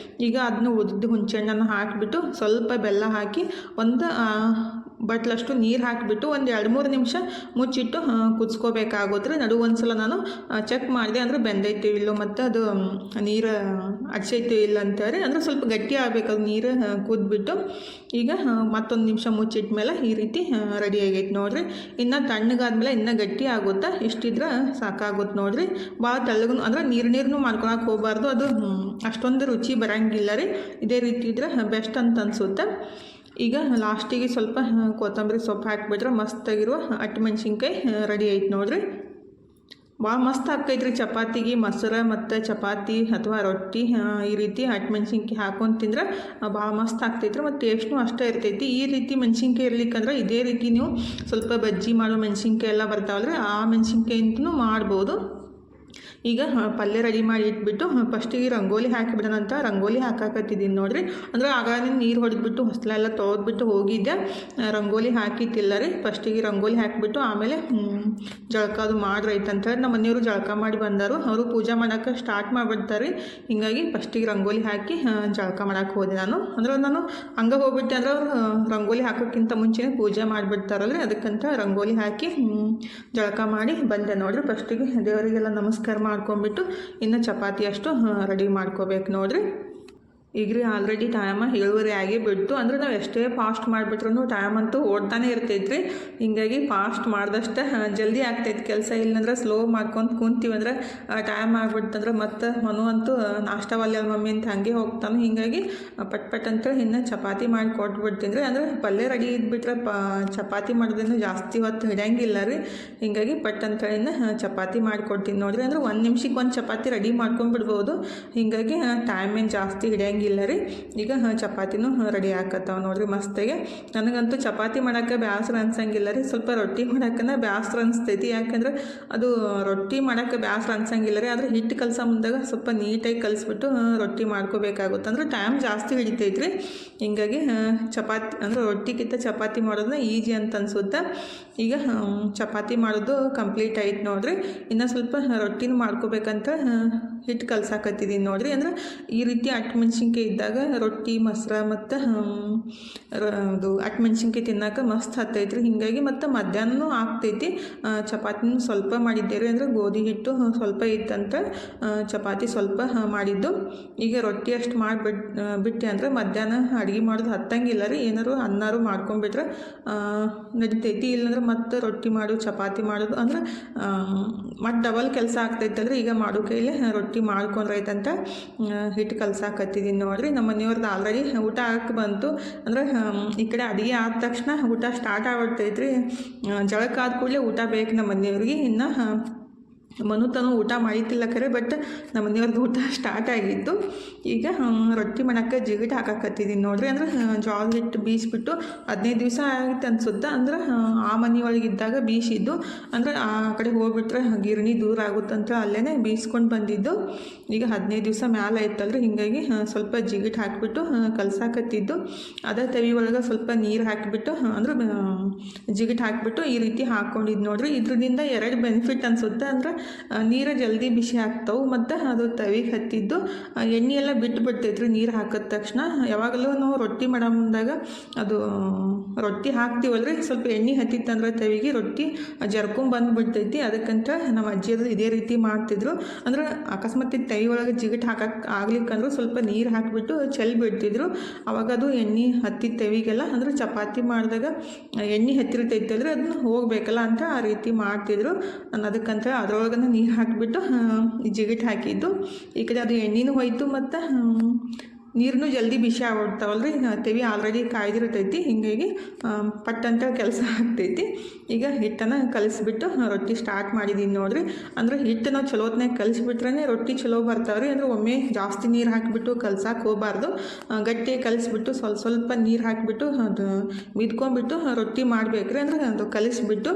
ಈಗ ಅದನ್ನ ಉದ್ದಿದ್ದು ಹುಂಚೆಹಣ್ಣನ್ನು ಹಾಕಿಬಿಟ್ಟು ಸ್ವಲ್ಪ ಬೆಲ್ಲ ಹಾಕಿ ಒಂದು ಬಟ್ಲಷ್ಟು ನೀರು ಹಾಕಿಬಿಟ್ಟು 1-2-3 ನಿಮಿಷ ಮುಚ್ಚಿಟ್ಟು ಕುದಿಸ್ಕೋಬೇಕಾಗುತ್ತೆ ರೀ. ನಡು ಒಂದ್ಸಲ ನಾನು ಚೆಕ್ ಮಾಡಿದೆ, ಅಂದರೆ ಬೆಂದೈತೆ ಇಲ್ಲೋ ಮತ್ತು ಅದು ನೀರು ಅಡ್ಸೈತೆ ಇಲ್ಲ ಅಂತಾರೆ. ಅಂದರೆ ಸ್ವಲ್ಪ ಗಟ್ಟಿ ಆಗಬೇಕು ಅದು ನೀರು ಕುದ್ಬಿಟ್ಟು. ಈಗ ಮತ್ತೊಂದು ನಿಮಿಷ ಮುಚ್ಚಿಟ್ಟ ಮೇಲೆ ಈ ರೀತಿ ರೆಡಿ ಆಗೈತೆ ನೋಡಿರಿ. ಇನ್ನು ತಣ್ಣಗಾದ್ಮೇಲೆ ಇನ್ನೂ ಗಟ್ಟಿ ಆಗುತ್ತಾ, ಇಷ್ಟಿದ್ರೆ ಸಾಕಾಗುತ್ತೆ ನೋಡಿರಿ. ಭಾಳ ತೆಳ್ಳಗೂ ಅಂದರೆ ನೀರು ಮಾಡ್ಕೊಳಕ್ಕೆ ಹೋಗಬಾರ್ದು, ಅದು ಅಷ್ಟೊಂದು ರುಚಿ ಬರೋಂಗಿಲ್ಲ ರೀ. ಇದೇ ರೀತಿ ಇದ್ರೆ ಬೆಸ್ಟ್ ಅಂತ ಅನಿಸುತ್ತೆ. ಈಗ ಲಾಸ್ಟಿಗೆ ಸ್ವಲ್ಪ ಕೊತ್ತಂಬರಿ ಸೊಪ್ಪು ಹಾಕಿಬಿಟ್ರೆ ಮಸ್ತಾಗಿರುವ ಅಟ್ಟು ಮೆಣಸಿನ್ಕಾಯಿ ರೆಡಿ ಐತೆ ನೋಡಿರಿ. ಭಾಳ ಮಸ್ತ್ ಆಕೈತ್ರಿ ಚಪಾತಿಗೆ ಮೊಸರು ಮತ್ತು ಚಪಾತಿ ಅಥವಾ ರೊಟ್ಟಿ ಈ ರೀತಿ ಹಟ್ ಮೆಣಸಿನ್ಕಾಯಿ ಹಾಕೊಂಡು ತಿಂದ್ರೆ ಭಾಳ ಮಸ್ತ್ ಆಗ್ತೈತ್ರಿ ಮತ್ತು ಟೇಸ್ಟ್ನೂ ಅಷ್ಟೇ ಇರ್ತೈತಿ. ಈ ರೀತಿ ಮೆಣಸಿನ್ಕಾಯಿ ಇರ್ಲಿಕ್ಕಂದ್ರೆ ಇದೇ ರೀತಿ ನೀವು ಸ್ವಲ್ಪ ಬಜ್ಜಿ ಮಾಡೋ ಮೆಣಸಿನ್ಕಾಯಿ ಎಲ್ಲ ಬರ್ತಾವಲ್ರಿ, ಆ ಮೆಣಸಿನ್ಕಾಯಿಂದನೂ ಮಾಡ್ಬೋದು. ಈಗ ಪಲ್ಯ ರೆಡಿ ಮಾಡಿ ಇಟ್ಬಿಟ್ಟು ಫಸ್ಟಿಗೆ ರಂಗೋಲಿ ಹಾಕಿಬಿಡೋಣ ಅಂತ ರಂಗೋಲಿ ಹಾಕಾಕತ್ತಿದ್ದೀನಿ ನೋಡಿರಿ. ಅಂದರೆ ಆಗಾಗ ನೀರು ಹೊಡೆದ್ಬಿಟ್ಟು ಹೊಸಲೆಲ್ಲ ತೊಳೆದ್ಬಿಟ್ಟು ಹೋಗಿದ್ದೆ, ರಂಗೋಲಿ ಹಾಕಿತ್ತಿಲ್ಲ ರೀ. ಫಸ್ಟಿಗೆ ರಂಗೋಲಿ ಹಾಕಿಬಿಟ್ಟು ಆಮೇಲೆ ಜಳಕ ಅದು ಮಾಡ್ರೈತೆ ಅಂತೇಳಿ ನಮ್ಮ ಮನೆಯವರು ಜಳಕ ಮಾಡಿ ಬಂದರು. ಅವರು ಪೂಜೆ ಮಾಡೋಕೆ ಸ್ಟಾರ್ಟ್ ಮಾಡಿಬಿಡ್ತಾರೆ. ಹೀಗಾಗಿ ಫಸ್ಟಿಗೆ ರಂಗೋಲಿ ಹಾಕಿ ಜಳಕ ಮಾಡೋಕೆ ಹೋದೆ ನಾನು. ಅಂದ್ರೆ ನಾನು ಹಂಗೆ ಹೋಗ್ಬಿಟ್ಟೆ ಅಂದ್ರೆ ಅವರು ರಂಗೋಲಿ ಹಾಕೋಕ್ಕಿಂತ ಮುಂಚೆನೇ ಪೂಜೆ ಮಾಡಿಬಿಡ್ತಾರಲ್ರಿ, ಅದಕ್ಕಂತ ರಂಗೋಲಿ ಹಾಕಿ ಜಳಕ ಮಾಡಿ ಬಂದೆ ನೋಡಿರಿ. ಫಸ್ಟಿಗೆ ದೇವರಿಗೆಲ್ಲ ನಮಸ್ಕಾರ ಮಾಡ್ಕೊಂಬಿಟ್ಟು ಇನ್ನು ಚಪಾತಿ ಅಷ್ಟು ರೆಡಿ ಮಾಡ್ಕೋಬೇಕು ನೋಡಿರಿ. ಈಗ ರೀ ಆಲ್ರೆಡಿ ಟೈಮ 7:30 ಆಗಿ ಬಿಡ್ತು. ಅಂದರೆ ನಾವು ಎಷ್ಟೇ ಫಾಸ್ಟ್ ಮಾಡಿಬಿಟ್ರೂ ಟೈಮ್ ಅಂತೂ ಓಡ್ತಾನೆ ಇರ್ತೈತ್ರಿ. ಹೀಗಾಗಿ ಫಾಸ್ಟ್ ಮಾಡಿದಷ್ಟೇ ಜಲ್ದಿ ಆಗ್ತೈತೆ ಕೆಲಸ. ಇಲ್ಲಂದ್ರೆ ಸ್ಲೋ ಮಾಡ್ಕೊಂಡು ಕುಂತೀವಂದ್ರೆ ಟೈಮ್ ಆಗಿಬಿಡ್ತಂದ್ರೆ ಮತ್ತು ಮನು ಅಂತೂ ನಾಷ್ಟವಲ್ಲ ಮಮ್ಮಿ ಅಂತ ಹಾಗೆ ಹೋಗ್ತಾನೆ. ಹೀಗಾಗಿ ಪಟ್ ಅಂತೇಳಿ ಇನ್ನು ಚಪಾತಿ ಮಾಡಿ ಕೊಟ್ಬಿಡ್ತೀನಿ ರೀ. ಅಂದರೆ ಪಲ್ಯ ರೆಡಿ ಇದ್ಬಿಟ್ರೆ ಚಪಾತಿ ಮಾಡೋದ್ರಿಂದ ಜಾಸ್ತಿ ಹೊತ್ತು ಹಿಡಿಯಂಗಿಲ್ಲ ರೀ. ಹೀಗಾಗಿ ಪಟ್ ಅಂತೇಳಿ ಇನ್ನು ಚಪಾತಿ ಮಾಡಿಕೊಡ್ತೀನಿ ನೋಡಿರಿ. ಅಂದರೆ 1 ನಿಮಿಷಕ್ಕೆ 1 ಚಪಾತಿ ರೆಡಿ ಮಾಡ್ಕೊಂಡ್ಬಿಡ್ಬೋದು. ಹೀಗಾಗಿ ಟೈಮ್ ಏನು ಜಾಸ್ತಿ ಹಿಡಿಯಂಗಿಲ್ಲ ರೀ. ಈಗ ಚಪಾತಿನೂ ರೆಡಿ ಆಕತ್ತಾವ ನೋಡಿರಿ ಮಸ್ತಾಗೆ. ನನಗಂತೂ ಚಪಾತಿ ಮಾಡೋಕ್ಕೆ ಬೇಸರ ಅನ್ಸಂಗಿಲ್ಲ ರೀ, ಸ್ವಲ್ಪ ರೊಟ್ಟಿ ಮಾಡೋಕ್ಕನ ಬೇಸರ ಅನಿಸ್ತೈತಿ. ಯಾಕಂದ್ರೆ ಅದು ರೊಟ್ಟಿ ಮಾಡೋಕ್ಕೆ ಬೇಸರ ಅನ್ಸಂಗಿಲ್ಲ ರೀ. ಆದರೆ ಹಿಟ್ಟು ಕಲಸ ಮುಂದಾಗ ಸ್ವಲ್ಪ ನೀಟಾಗಿ ಕಲಿಸ್ಬಿಟ್ಟು ರೊಟ್ಟಿ ಮಾಡ್ಕೋಬೇಕಾಗುತ್ತೆ. ಅಂದರೆ ಟೈಮ್ ಜಾಸ್ತಿ ಹಿಡಿತೈತಿ ರೀ. ಹೀಗಾಗಿ ಚಪಾತಿ ಅಂದರೆ ರೊಟ್ಟಿಗಿಂತ ಚಪಾತಿ ಮಾಡೋದನ್ನ ಈಜಿ ಅಂತ ಅನ್ಸುತ್ತೆ. ಈಗ ಚಪಾತಿ ಮಾಡೋದು ಕಂಪ್ಲೀಟ್ ಆಯ್ತು ನೋಡಿರಿ. ಇನ್ನು ಸ್ವಲ್ಪ ರೊಟ್ಟಿನೂ ಮಾಡ್ಕೋಬೇಕಂತ ಹಿಟ್ಟು ಕಲ್ಸಾಕತ್ತಿದ್ದೀನಿ ನೋಡಿರಿ. ಅಂದ್ರೆ ಈ ರೀತಿ ಮೆಣಸಿನ್ಕಾಯಿ ಇದ್ದಾಗ ರೊಟ್ಟಿ ಮೊಸರು ಮತ್ತು ಅದು ಮೆಣಸಿನ್ಕಾಯಿ ತಿನ್ನೋಕೆ ಮಸ್ತ್ ಹತ್ತೈತ್ರಿ. ಹೀಗಾಗಿ ಮತ್ತು ಮಧ್ಯಾಹ್ನನೂ ಆಗ್ತೈತಿ. ಚಪಾತಿನೂ ಸ್ವಲ್ಪ ಮಾಡಿದ್ದೇವೆ, ಅಂದರೆ ಗೋಧಿ ಹಿಟ್ಟು ಸ್ವಲ್ಪ ಇತ್ತಂತ ಚಪಾತಿ ಸ್ವಲ್ಪ ಮಾಡಿದ್ದು. ಈಗ ರೊಟ್ಟಿ ಅಷ್ಟು ಬಿಟ್ಟೆ ಅಂದರೆ ಮಧ್ಯಾಹ್ನ ಅಡುಗೆ ಮಾಡೋದು ಹತ್ತಂಗಿಲ್ಲ ರೀ. ಏನಾರು ಅನ್ನಾರು ಮಾಡ್ಕೊಂಬಿಟ್ರೆ ನಡಿತೈತಿ. ಇಲ್ಲಾಂದ್ರೆ ಮತ್ತು ರೊಟ್ಟಿ ಮಾಡೋದು ಚಪಾತಿ ಮಾಡೋದು ಅಂದ್ರೆ ಮತ್ತು ಡಬಲ್ ಕೆಲಸ ಆಗ್ತೈತಲ್ರಿ. ಈಗ ಮಾಡೋ ಕೈಲೇ ರೊಟ್ಟಿ ಮಾಡ್ಕೊಂಡ್ರೈತಂತ ಹಿಟ್ಟು ಕಲ್ಸಾಕತ್ತಿದ್ದೀನಿ ನೋಡಿರಿ. ನಮ್ಮ ಮನೆಯವ್ರದ್ದು ಆಲ್ರೆಡಿ ಊಟ ಆಗಕ್ಕೆ ಬಂತು. ಅಂದರೆ ಈ ಕಡೆ ಅಡುಗೆ ಆದ ತಕ್ಷಣ ಊಟ ಸ್ಟಾರ್ಟ್ ಆಗ್ಬಿಡ್ತೈತ್ರಿ. ಜಳಕ ಆದ ಕೂಡಲೇ ಊಟ ಬೇಕು ನಮ್ಮ ಮನೆಯವ್ರಿಗೆ. ಇನ್ನು ಮನು ತನೂ ಊಟ ಮಾಡಿತಿಲ್ಲ ಖರೆ, ಬಟ್ ನಮ್ಮ ಮನೆಯವ್ರದ್ದು ಊಟ ಸ್ಟಾರ್ಟ್ ಆಗಿತ್ತು. ಈಗ ರೊಟ್ಟಿ ಮಾಡೋಕ್ಕೆ ಜಿಗಿಟ್ ಹಾಕಾಕತ್ತಿದ್ದೀನಿ ನೋಡಿರಿ. ಅಂದ್ರೆ ಜೋಳದ ಹಿಟ್ಟು ಬೀಸಿಬಿಟ್ಟು 15 ದಿವಸ ಆಗಿತ್ತು ಅನ್ಸುತ್ತೆ. ಅಂದ್ರೆ ಆ ಮನೆಯೊಳಗಿದ್ದಾಗ ಬೀಸಿದ್ದು. ಅಂದರೆ ಆ ಕಡೆ ಹೋಗ್ಬಿಟ್ರೆ ಗಿರಣಿ ದೂರ ಆಗುತ್ತಂತ ಅಲ್ಲೇ ಬೀಸ್ಕೊಂಡು ಬಂದಿದ್ದು. ಈಗ 15 ದಿವಸ ಮ್ಯಾಲೆ ಆಯ್ತಲ್ರಿ. ಹೀಗಾಗಿ ಸ್ವಲ್ಪ ಜಿಗಿಟ್ ಹಾಕಿಬಿಟ್ಟು ಕಲ್ಸಾಕತ್ತಿದ್ದು. ಅದೇ ತವಿ ಒಳಗೆ ಸ್ವಲ್ಪ ನೀರು ಹಾಕಿಬಿಟ್ಟು ಅಂದ್ರೆ ಜಿಗಿಟ್ ಹಾಕಿಬಿಟ್ಟು ಈ ರೀತಿ ಹಾಕ್ಕೊಂಡಿದ್ದು ನೋಡಿರಿ. ಇದರಿಂದ 2 ಬೆನಿಫಿಟ್ ಅನಿಸುತ್ತೆ. ಅಂದ್ರೆ ನೀರು ಜಲ್ದಿ ಬಿಸಿ ಆಗ್ತಾವೆ ಮತ್ತು ಅದು ತವಿಗೆ ಹತ್ತಿದ್ದು ಎಣ್ಣೆ ಎಲ್ಲ ಬಿಟ್ಟು ಬಿಡ್ತೈತ್ರಿ ನೀರು ಹಾಕಿದ ತಕ್ಷಣ. ಯಾವಾಗಲೂ ನಾವು ರೊಟ್ಟಿ ಮಾಡೋ ಮುಂದಾಗ ಅದು ರೊಟ್ಟಿ ಹಾಕ್ತೀವಲ್ರಿ, ಸ್ವಲ್ಪ ಎಣ್ಣೆ ಹತ್ತಿತ್ತಂದ್ರೆ ತವಿಗೆ ರೊಟ್ಟಿ ಜರ್ಕೊಂಬಂದುಬಿಡ್ತೈತಿ. ಅದಕ್ಕಂತ ನಮ್ಮ ಅಜ್ಜಿಯರು ಇದೇ ರೀತಿ ಮಾಡ್ತಿದ್ರು. ಅಂದ್ರೆ ಅಕಸ್ಮಾತ್ ತವಿ ಒಳಗೆ ಜಿಗಿಟ್ ಹಾಕಕ್ಕೆ ಆಗ್ಲಿಕ್ಕಂದ್ರೆ ಸ್ವಲ್ಪ ನೀರು ಹಾಕಿಬಿಟ್ಟು ಚೆಲ್ಲಿ ಬಿಡ್ತಿದ್ರು. ಅವಾಗ ಅದು ಎಣ್ಣೆ ಹತ್ತಿದ ತವಿಗೆಲ್ಲ ಅಂದ್ರೆ ಚಪಾತಿ ಮಾಡಿದಾಗ ಎಣ್ಣೆ ಹತ್ತಿರ್ತೈತಲ್ರಿ, ಅದನ್ನ ಹೋಗಬೇಕಲ್ಲ ಅಂತ ಆ ರೀತಿ ಮಾಡ್ತಿದ್ರು. ನಾನು ಅದಕ್ಕಂತ ಅದ್ರೊಳಗೆ ನೀರು ಹಾಕಿಬಿಟ್ಟು ಜಿಗಿಟ್ ಹಾಕಿದ್ದು. ಈ ಕಡೆ ಅದು ಎಣ್ಣೆನೂ ಹೋಯ್ತು ಮತ್ತು ನೀರನ್ನು ಜಲ್ದಿ ಬಿಸಿ ಆಗ್ಬಿಡ್ತಾವಲ್ರಿ. ತೆವಿ ಆಲ್ರೆಡಿ ಕಾಯ್ದಿರ್ತೈತಿ. ಹೀಗಾಗಿ ಪಟ್ಟಂತ ಕೆಲಸ ಆಗ್ತೈತಿ. ಈಗ ಹಿಟ್ಟನ್ನು ಕಲಿಸ್ಬಿಟ್ಟು ರೊಟ್ಟಿ ಸ್ಟಾರ್ಟ್ ಮಾಡಿದ್ದೀನಿ ನೋಡಿರಿ. ಅಂದರೆ ಹಿಟ್ಟು ನಾವು ಚಲೋ ಹೊತ್ನಾಗ ಕಲಿಸ್ಬಿಟ್ರೆ ರೊಟ್ಟಿ ಚಲೋ ಬರ್ತಾವ್ರಿ. ಅಂದರೆ ಒಮ್ಮೆ ಜಾಸ್ತಿ ನೀರು ಹಾಕಿಬಿಟ್ಟು ಕಲ್ಸಕ್ಕೆ ಹೋಗಬಾರ್ದು. ಗಟ್ಟಿ ಕಲಿಸ್ಬಿಟ್ಟು ಸ್ವಲ್ಪ ನೀರು ಹಾಕಿಬಿಟ್ಟು ಅದು ಮಿದ್ಕೊಂಡ್ಬಿಟ್ಟು ರೊಟ್ಟಿ ಮಾಡಬೇಕ್ರಿ. ಅಂದರೆ ಅದು ಕಲಿಸ್ಬಿಟ್ಟು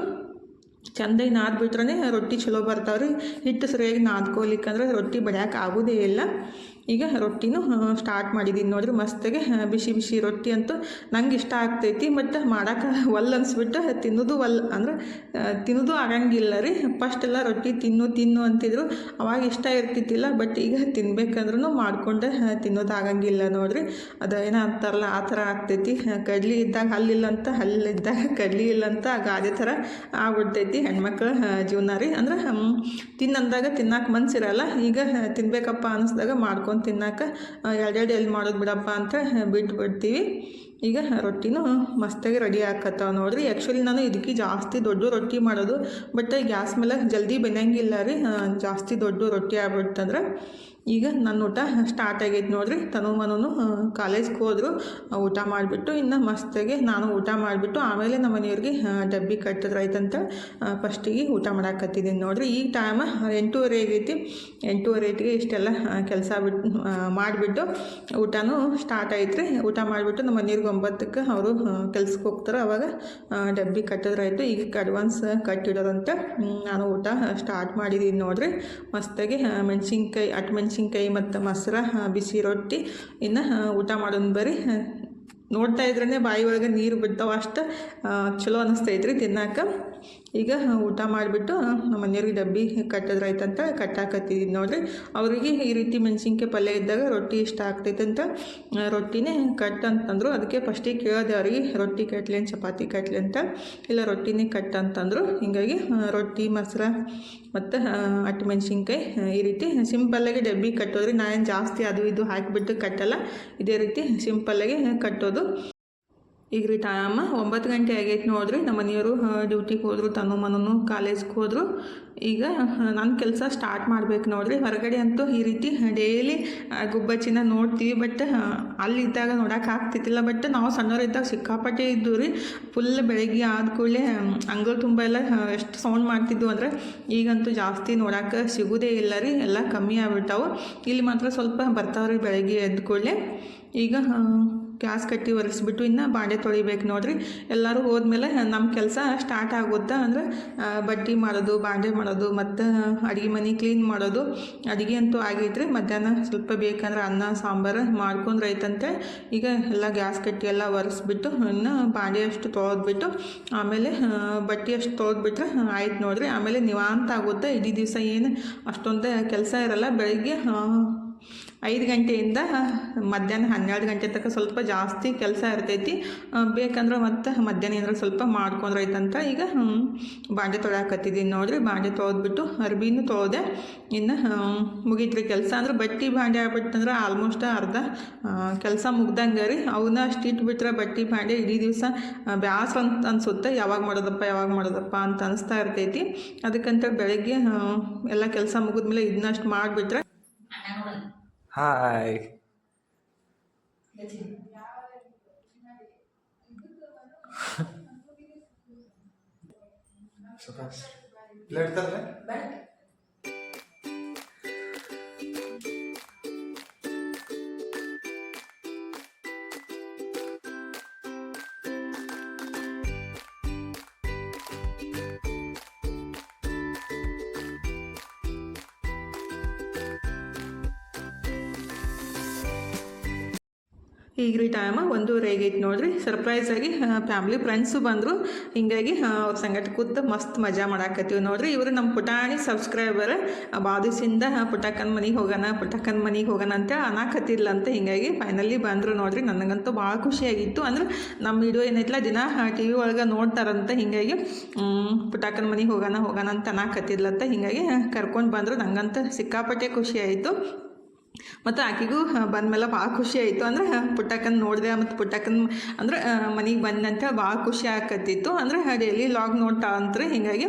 ಚೆಂದಾಗಿ ನಾದ್ಬಿಟ್ರೆ ರೊಟ್ಟಿ ಚಲೋ ಬರ್ತಾವ್ರಿ. ಹಿಟ್ಟು ಸರಿಯಾಗಿ ನಾದ್ಕೊಲಿಕ್ಕಂದ್ರೆ ರೊಟ್ಟಿ ಬಡಿಯೋಕೆ ಆಗೋದೇ ಇಲ್ಲ. ಈಗ ರೊಟ್ಟಿನೂ ಸ್ಟಾರ್ಟ್ ಮಾಡಿದ್ದೀನಿ ನೋಡಿರಿ. ಮಸ್ತಾಗೆ ಬಿಸಿ ರೊಟ್ಟಿ ಅಂತೂ ನಂಗೆ ಇಷ್ಟ ಆಗ್ತೈತಿ. ಮತ್ತು ಮಾಡೋಕೆ ಅನ್ಸ್ಬಿಟ್ಟು ತಿನ್ನೋದು ಅಂದರೆ ತಿನ್ನೋದು ಆಗಂಗಿಲ್ಲ ರೀ. ಫಸ್ಟೆಲ್ಲ ರೊಟ್ಟಿ ತಿನ್ನು ಅಂತಿದ್ರು, ಅವಾಗ ಇಷ್ಟ ಇರ್ತಿತ್ತಿಲ್ಲ. ಬಟ್ ಈಗ ತಿನ್ಬೇಕಂದ್ರೂ ಮಾಡ್ಕೊಂಡೆ ತಿನ್ನೋದು ಆಗಂಗಿಲ್ಲ ನೋಡಿರಿ. ಅದು ಏನೋ ಅಂತಾರಲ್ಲ ಆ ಥರ ಆಗ್ತೈತಿ. ಕಡ್ಲಿ ಇದ್ದಾಗ ಹಲ್ಲಿದ್ದಾಗ ಕಡ್ಲಿ ಇಲ್ಲ ಅಂತ ಗಾದೆ ಥರ ಆಗ್ಬಿಡ್ತೈತಿ ಹೆಣ್ಮಕ್ಳ ಜೀವನ ರೀ. ಅಂದ್ರೆ ತಿನ್ನಂದಾಗ ತಿನ್ನಕ್ಕೆ ಮನ್ಸಿರಲ್ಲ. ಈಗ ತಿನ್ಬೇಕಪ್ಪ ಅನ್ನಿಸ್ದಾಗ ಮಾಡ್ಕೊಂಡು ತಿನ್ನಕ್ಕೆ ಎರಡೆರಡು ಎಲ್ಲಿ ಮಾಡೋದು ಬಿಡಪ್ಪ ಅಂತ ಬಿಟ್ಬಿಡ್ತೀವಿ. ಈಗ ರೊಟ್ಟಿನೂ ಮಸ್ತಾಗಿ ರೆಡಿ ಆಕತ್ತಾವ ನೋಡಿರಿ. ಆ್ಯಕ್ಚುಲಿ ನಾನು ಇದಕ್ಕೆ ಜಾಸ್ತಿ ದೊಡ್ಡ ರೊಟ್ಟಿ ಮಾಡೋದು, ಬಟ್ ಗ್ಯಾಸ್ ಮೇಲೆ ಜಲ್ದಿ ಬೆನ್ನಂಗಿಲ್ಲ ರೀ. ಜಾಸ್ತಿ ದೊಡ್ಡ ರೊಟ್ಟಿ ಆಗ್ಬಿಡ್ತಂದ್ರೆ ಈಗ ನನ್ನ ಊಟ ಸ್ಟಾರ್ಟ್ ಆಗೈತೆ ನೋಡ್ರಿ. ತನು ಮನೂ ಕಾಲೇಜ್ಗೆ ಹೋದ್ರು. ಊಟ ಮಾಡಿಬಿಟ್ಟು ಇನ್ನು ಮಸ್ತಾಗಿ ನಾನು ಊಟ ಮಾಡಿಬಿಟ್ಟು ಆಮೇಲೆ ನಮ್ಮ ಮನೆಯವ್ರಿಗೆ ಡಬ್ಬಿ ಕಟ್ಟಿದ್ರಾಯ್ತಂತ ಫಸ್ಟಿಗೆ ಊಟ ಮಾಡಾಕತ್ತಿದ್ದೀನಿ ನೋಡ್ರಿ. ಈಗ ಟೈಮ್ 8:30 ಆಗೈತಿ. 8:30 ಇಷ್ಟೆಲ್ಲ ಕೆಲಸ ಮಾಡಿಬಿಟ್ಟು ಊಟನೂ ಸ್ಟಾರ್ಟ್ ಆಯ್ತು ರೀ. ಊಟ ಮಾಡಿಬಿಟ್ಟು ನಮ್ಮ ಮನೆಯವ್ರಿಗೆ 9ಕ್ಕೆ ಅವರು ಕೆಲ್ಸಕ್ಕೆ ಹೋಗ್ತಾರೆ. ಅವಾಗ ಡಬ್ಬಿ ಕಟ್ಟಿದ್ರಾಯ್ತು. ಈಗ ಅಡ್ವಾನ್ಸ್ ಕಟ್ಟಿಡೋದಂತ ನಾನು ಊಟ ಸ್ಟಾರ್ಟ್ ಮಾಡಿದ್ದೀನಿ ನೋಡ್ರಿ. ಮಸ್ತಾಗಿ ಮೆಣಸಿನ್ಕಾಯಿ ಮತ್ತು ಮೊಸರು, ಬಿಸಿ ರೊಟ್ಟಿ, ಇನ್ನು ಊಟ ಮಾಡೋದು ಬರೀ ನೋಡ್ತಾ ಇದ್ರೇ ಬಾಯಿ ಒಳಗೆ ನೀರು ಬಿಡ್ತಾವೆ, ಅಷ್ಟು ಚಲೋ ಅನ್ನಿಸ್ತೈತ್ರಿ ತಿನ್ನಕ್ಕೆ. ಈಗ ಊಟ ಮಾಡಿಬಿಟ್ಟು ನಮ್ಮ ಮನೆಯವ್ರಿಗೆ ಡಬ್ಬಿ ಕಟ್ಟಿದ್ರಾಯ್ತಂತ ಕಟ್ಟಾಕತ್ತಿದ್ದೀನಿ ನೋಡ್ರಿ. ಅವರಿಗೆ ಈ ರೀತಿ ಮೆಣಸಿನ್ಕಾಯಿ ಪಲ್ಯ ಇದ್ದಾಗ ರೊಟ್ಟಿ ಇಷ್ಟ ಆಗ್ತೈತಂತ ರೊಟ್ಟಿನೇ ಕಟ್ ಅಂತಂದರು. ಅದಕ್ಕೆ ಫಸ್ಟಿಗೆ ಕೇಳಿದೆ ಅವ್ರಿಗೆ, ರೊಟ್ಟಿ ಕಟ್ಲಿ ಚಪಾತಿ ಕಟ್ಲಿ ಅಂತ. ಇಲ್ಲ ರೊಟ್ಟಿನೇ ಕಟ್ ಅಂತಂದರು. ಹೀಗಾಗಿ ರೊಟ್ಟಿ, ಮೊಸರು ಮತ್ತು ಮೆಣಸಿನ್ಕಾಯಿ ಈ ರೀತಿ ಸಿಂಪಲ್ಲಾಗಿ ಡಬ್ಬಿ ಕಟ್ಟೋದ್ರಿ. ನಾನೇನು ಜಾಸ್ತಿ ಅದು ಇದು ಹಾಕಿಬಿಟ್ಟು ಕಟ್ಟಲ್ಲ, ಇದೇ ರೀತಿ ಸಿಂಪಲ್ಲಾಗಿ ಕಟ್ಟೋದು. ಈಗ ರೀ ಟೈಮ್ 9 ಗಂಟೆ ಆಗೈತೆ ನೋಡ್ರಿ. ನಮ್ಮ ಮನೆಯವರು ಡ್ಯೂಟಿಗೆ ಹೋದರು, ತನು ಮನೂ ಕಾಲೇಜ್ಗೆ ಹೋದರು. ಈಗ ನನ್ನ ಕೆಲಸ ಸ್ಟಾರ್ಟ್ ಮಾಡ್ಬೇಕು ನೋಡ್ರಿ. ಹೊರಗಡೆ ಅಂತೂ ಈ ರೀತಿ ಡೈಲಿ ಗುಬ್ಬಚ್ಚಿನ ನೋಡ್ತೀವಿ, ಬಟ್ ಅಲ್ಲಿದ್ದಾಗ ನೋಡೋಕೆ ಆಗ್ತಿದ್ದಿಲ್ಲ. ಬಟ್ ನಾವು ಸಣ್ಣವರಿದ್ದಾಗ ಸಿಕ್ಕಾಪಟ್ಟೆ ಇದ್ದು ರೀ. ಫುಲ್ ಬೆಳಗ್ಗೆ ಆದ ಕೂಡಲೇ ಅಂಗಳ ತುಂಬ ಎಲ್ಲ ಎಷ್ಟು ಸೌಂಡ್ ಮಾಡ್ತಿದ್ವು ಅಂದರೆ, ಈಗಂತೂ ಜಾಸ್ತಿ ನೋಡೋಕೆ ಸಿಗೋದೇ ಇಲ್ಲ ರೀ, ಎಲ್ಲ ಕಮ್ಮಿ ಆಗ್ಬಿಟ್ಟಾವು. ಇಲ್ಲಿ ಮಾತ್ರ ಸ್ವಲ್ಪ ಬರ್ತಾವ್ರಿ ಬೆಳಗ್ಗೆ ಎದ್ದ ಕೂಡಲೇ. ಈಗ ಗ್ಯಾಸ್ ಕಟ್ಟಿ ಒರೆಸ್ಬಿಟ್ಟು ಇನ್ನು ಬಾಂಡೆ ತೊಳಿಬೇಕು ನೋಡ್ರಿ. ಎಲ್ಲರೂ ಹೋದ್ಮೇಲೆ ನಮ್ಮ ಕೆಲಸ ಸ್ಟಾರ್ಟ್ ಆಗುತ್ತಾ ಅಂದರೆ ಬಟ್ಟೆ ಮಾಡೋದು, ಬಾಂಡೆ ಮಾಡೋದು ಮತ್ತು ಅಡುಗೆ ಮನೆ ಕ್ಲೀನ್ ಮಾಡೋದು. ಅಡುಗೆ ಅಂತೂ ಆಗೈತ್ರಿ. ಮಧ್ಯಾಹ್ನ ಸ್ವಲ್ಪ ಬೇಕಂದ್ರೆ ಅನ್ನ ಸಾಂಬಾರು ಮಾಡ್ಕೊಂಡ್ರೈತಂತೆ. ಈಗ ಎಲ್ಲ ಗ್ಯಾಸ್ ಕಟ್ಟಿ ಎಲ್ಲ ಒರೆಸ್ಬಿಟ್ಟು ಇನ್ನು ಬಾಂಡೆ ಅಷ್ಟು ತೊಳೆದ್ಬಿಟ್ಟು ಆಮೇಲೆ ಬಟ್ಟೆ ಅಷ್ಟು ತೊಳೆದ್ಬಿಟ್ರೆ ಆಯ್ತು ನೋಡ್ರಿ. ಆಮೇಲೆ ನಿವಾಂತ ಆಗುತ್ತೆ. ಇಡೀ ದಿವಸ ಏನು ಅಷ್ಟೊಂದು ಕೆಲಸ ಇರಲ್ಲ. ಬೆಳಗ್ಗೆ 5 ಗಂಟೆಯಿಂದ ಮಧ್ಯಾಹ್ನ 12 ಗಂಟೆ ತನಕ ಸ್ವಲ್ಪ ಜಾಸ್ತಿ ಕೆಲಸ ಇರ್ತೈತಿ. ಬೇಕಂದ್ರೆ ಮತ್ತು ಮಧ್ಯಾಹ್ನ ಏನಾರ ಸ್ವಲ್ಪ ಮಾಡ್ಕೊಂಡ್ರೈತಂತ. ಈಗ ಬಾಂಡೆ ತೊಳ್ಯಾಕತ್ತಿದ್ದೀನಿ ನೋಡ್ರಿ. ಬಾಂಡೆ ತೊಳೆದ್ಬಿಟ್ಟು ಅರ್ಬಿನೂ ತೊಳೆದೆ. ಇನ್ನು ಮುಗೀತ್ರಿ ಕೆಲಸ. ಅಂದ್ರೆ ಬಟ್ಟೆ ಬಾಂಡೆ ಆಗ್ಬಿಟ್ಟಂದ್ರೆ ಆಲ್ಮೋಸ್ಟ್ ಅರ್ಧ ಕೆಲಸ ಮುಗ್ದಂಗೆ ರೀ. ಅವನ್ನ ಅಷ್ಟು ಇಟ್ಬಿಟ್ರೆ ಬಟ್ಟೆ ಬಾಂಡೆ ಇಡೀ ದಿವಸ ಬ್ಯಾಸರ ಅಂತ ಅನ್ಸುತ್ತೆ. ಯಾವಾಗ ಮಾಡೋದಪ್ಪ ಅಂತ ಅನಿಸ್ತಾ ಇರ್ತೈತಿ. ಅದಕ್ಕಂತ ಬೆಳಗ್ಗೆ ಎಲ್ಲ ಕೆಲಸ ಮುಗಿದ್ಮೇಲೆ ಇದನ್ನಷ್ಟು ಮಾಡಿಬಿಟ್ರೆ ಹಾಯ್ ಪ್ಲೇಟ್ ತರಲೆ ಈಗ ರೀ ಟೈಮ್ 1:30 ಆಗೈತೆ ನೋಡ್ರಿ. ಸರ್ಪ್ರೈಸಾಗಿ ಫ್ಯಾಮ್ಲಿ ಫ್ರೆಂಡ್ಸು ಬಂದರು. ಹೀಗಾಗಿ ಅವ್ರ ಸಂಗಟ ಕೂತು ಮಸ್ತ್ ಮಜಾ ಮಾಡಾಕತ್ತೀವಿ ನೋಡ್ರಿ. ಇವರು ನಮ್ಮ ಪುಟಾಣಿ ಸಬ್ಸ್ಕ್ರೈಬರ್. ಬಾದಿಸಿಂದ ಪುಟಕ್ಕನ ಮನೆಗೆ ಹೋಗೋಣ ಅಂತ ಅನ್ನಕತ್ತಿದ್ಲಂತ. ಹೀಗಾಗಿ ಫೈನಲಿ ಬಂದರು ನೋಡ್ರಿ. ನನಗಂತೂ ಭಾಳ ಖುಷಿಯಾಗಿತ್ತು. ಅಂದ್ರೆ ನಮ್ಮ ವಿಡಿಯೋ ಏನೈತಲ್ಲ ದಿನ TV ಒಳಗೆ ನೋಡ್ತಾರಂತ. ಹೀಗಾಗಿ ಪುಟಕ್ಕನ ಮನೆಗೆ ಹೋಗೋಣ ಅಂತ ಅನ್ನಕತ್ತಿದ್ಲಂತ. ಹೀಗಾಗಿ ಕರ್ಕೊಂಡು ಬಂದರು. ನಂಗಂತ ಸಿಕ್ಕಾಪಟ್ಟೆ ಖುಷಿ ಆಯಿತು. ಮತ್ತು ಆಕೆಗೂ ಬಂದಮೇಲೆ ಭಾಳ ಖುಷಿ ಆಯಿತು. ಅಂದ್ರೆ ಪುಟ್ಟಕ್ಕನ ನೋಡಿದೆ ಮತ್ತು ಪುಟ್ಟಕ್ಕನ ಅಂದ್ರೆ ಮನೆಗೆ ಬಂದಂತ ಭಾಳ ಖುಷಿ ಆಕತ್ತಿತ್ತು. ಅಂದ್ರೆ ಡೈಲಿ ಲಾಗ್ ನೋಡ್ತಾ ಅಂತ್ರಿ. ಹೀಗಾಗಿ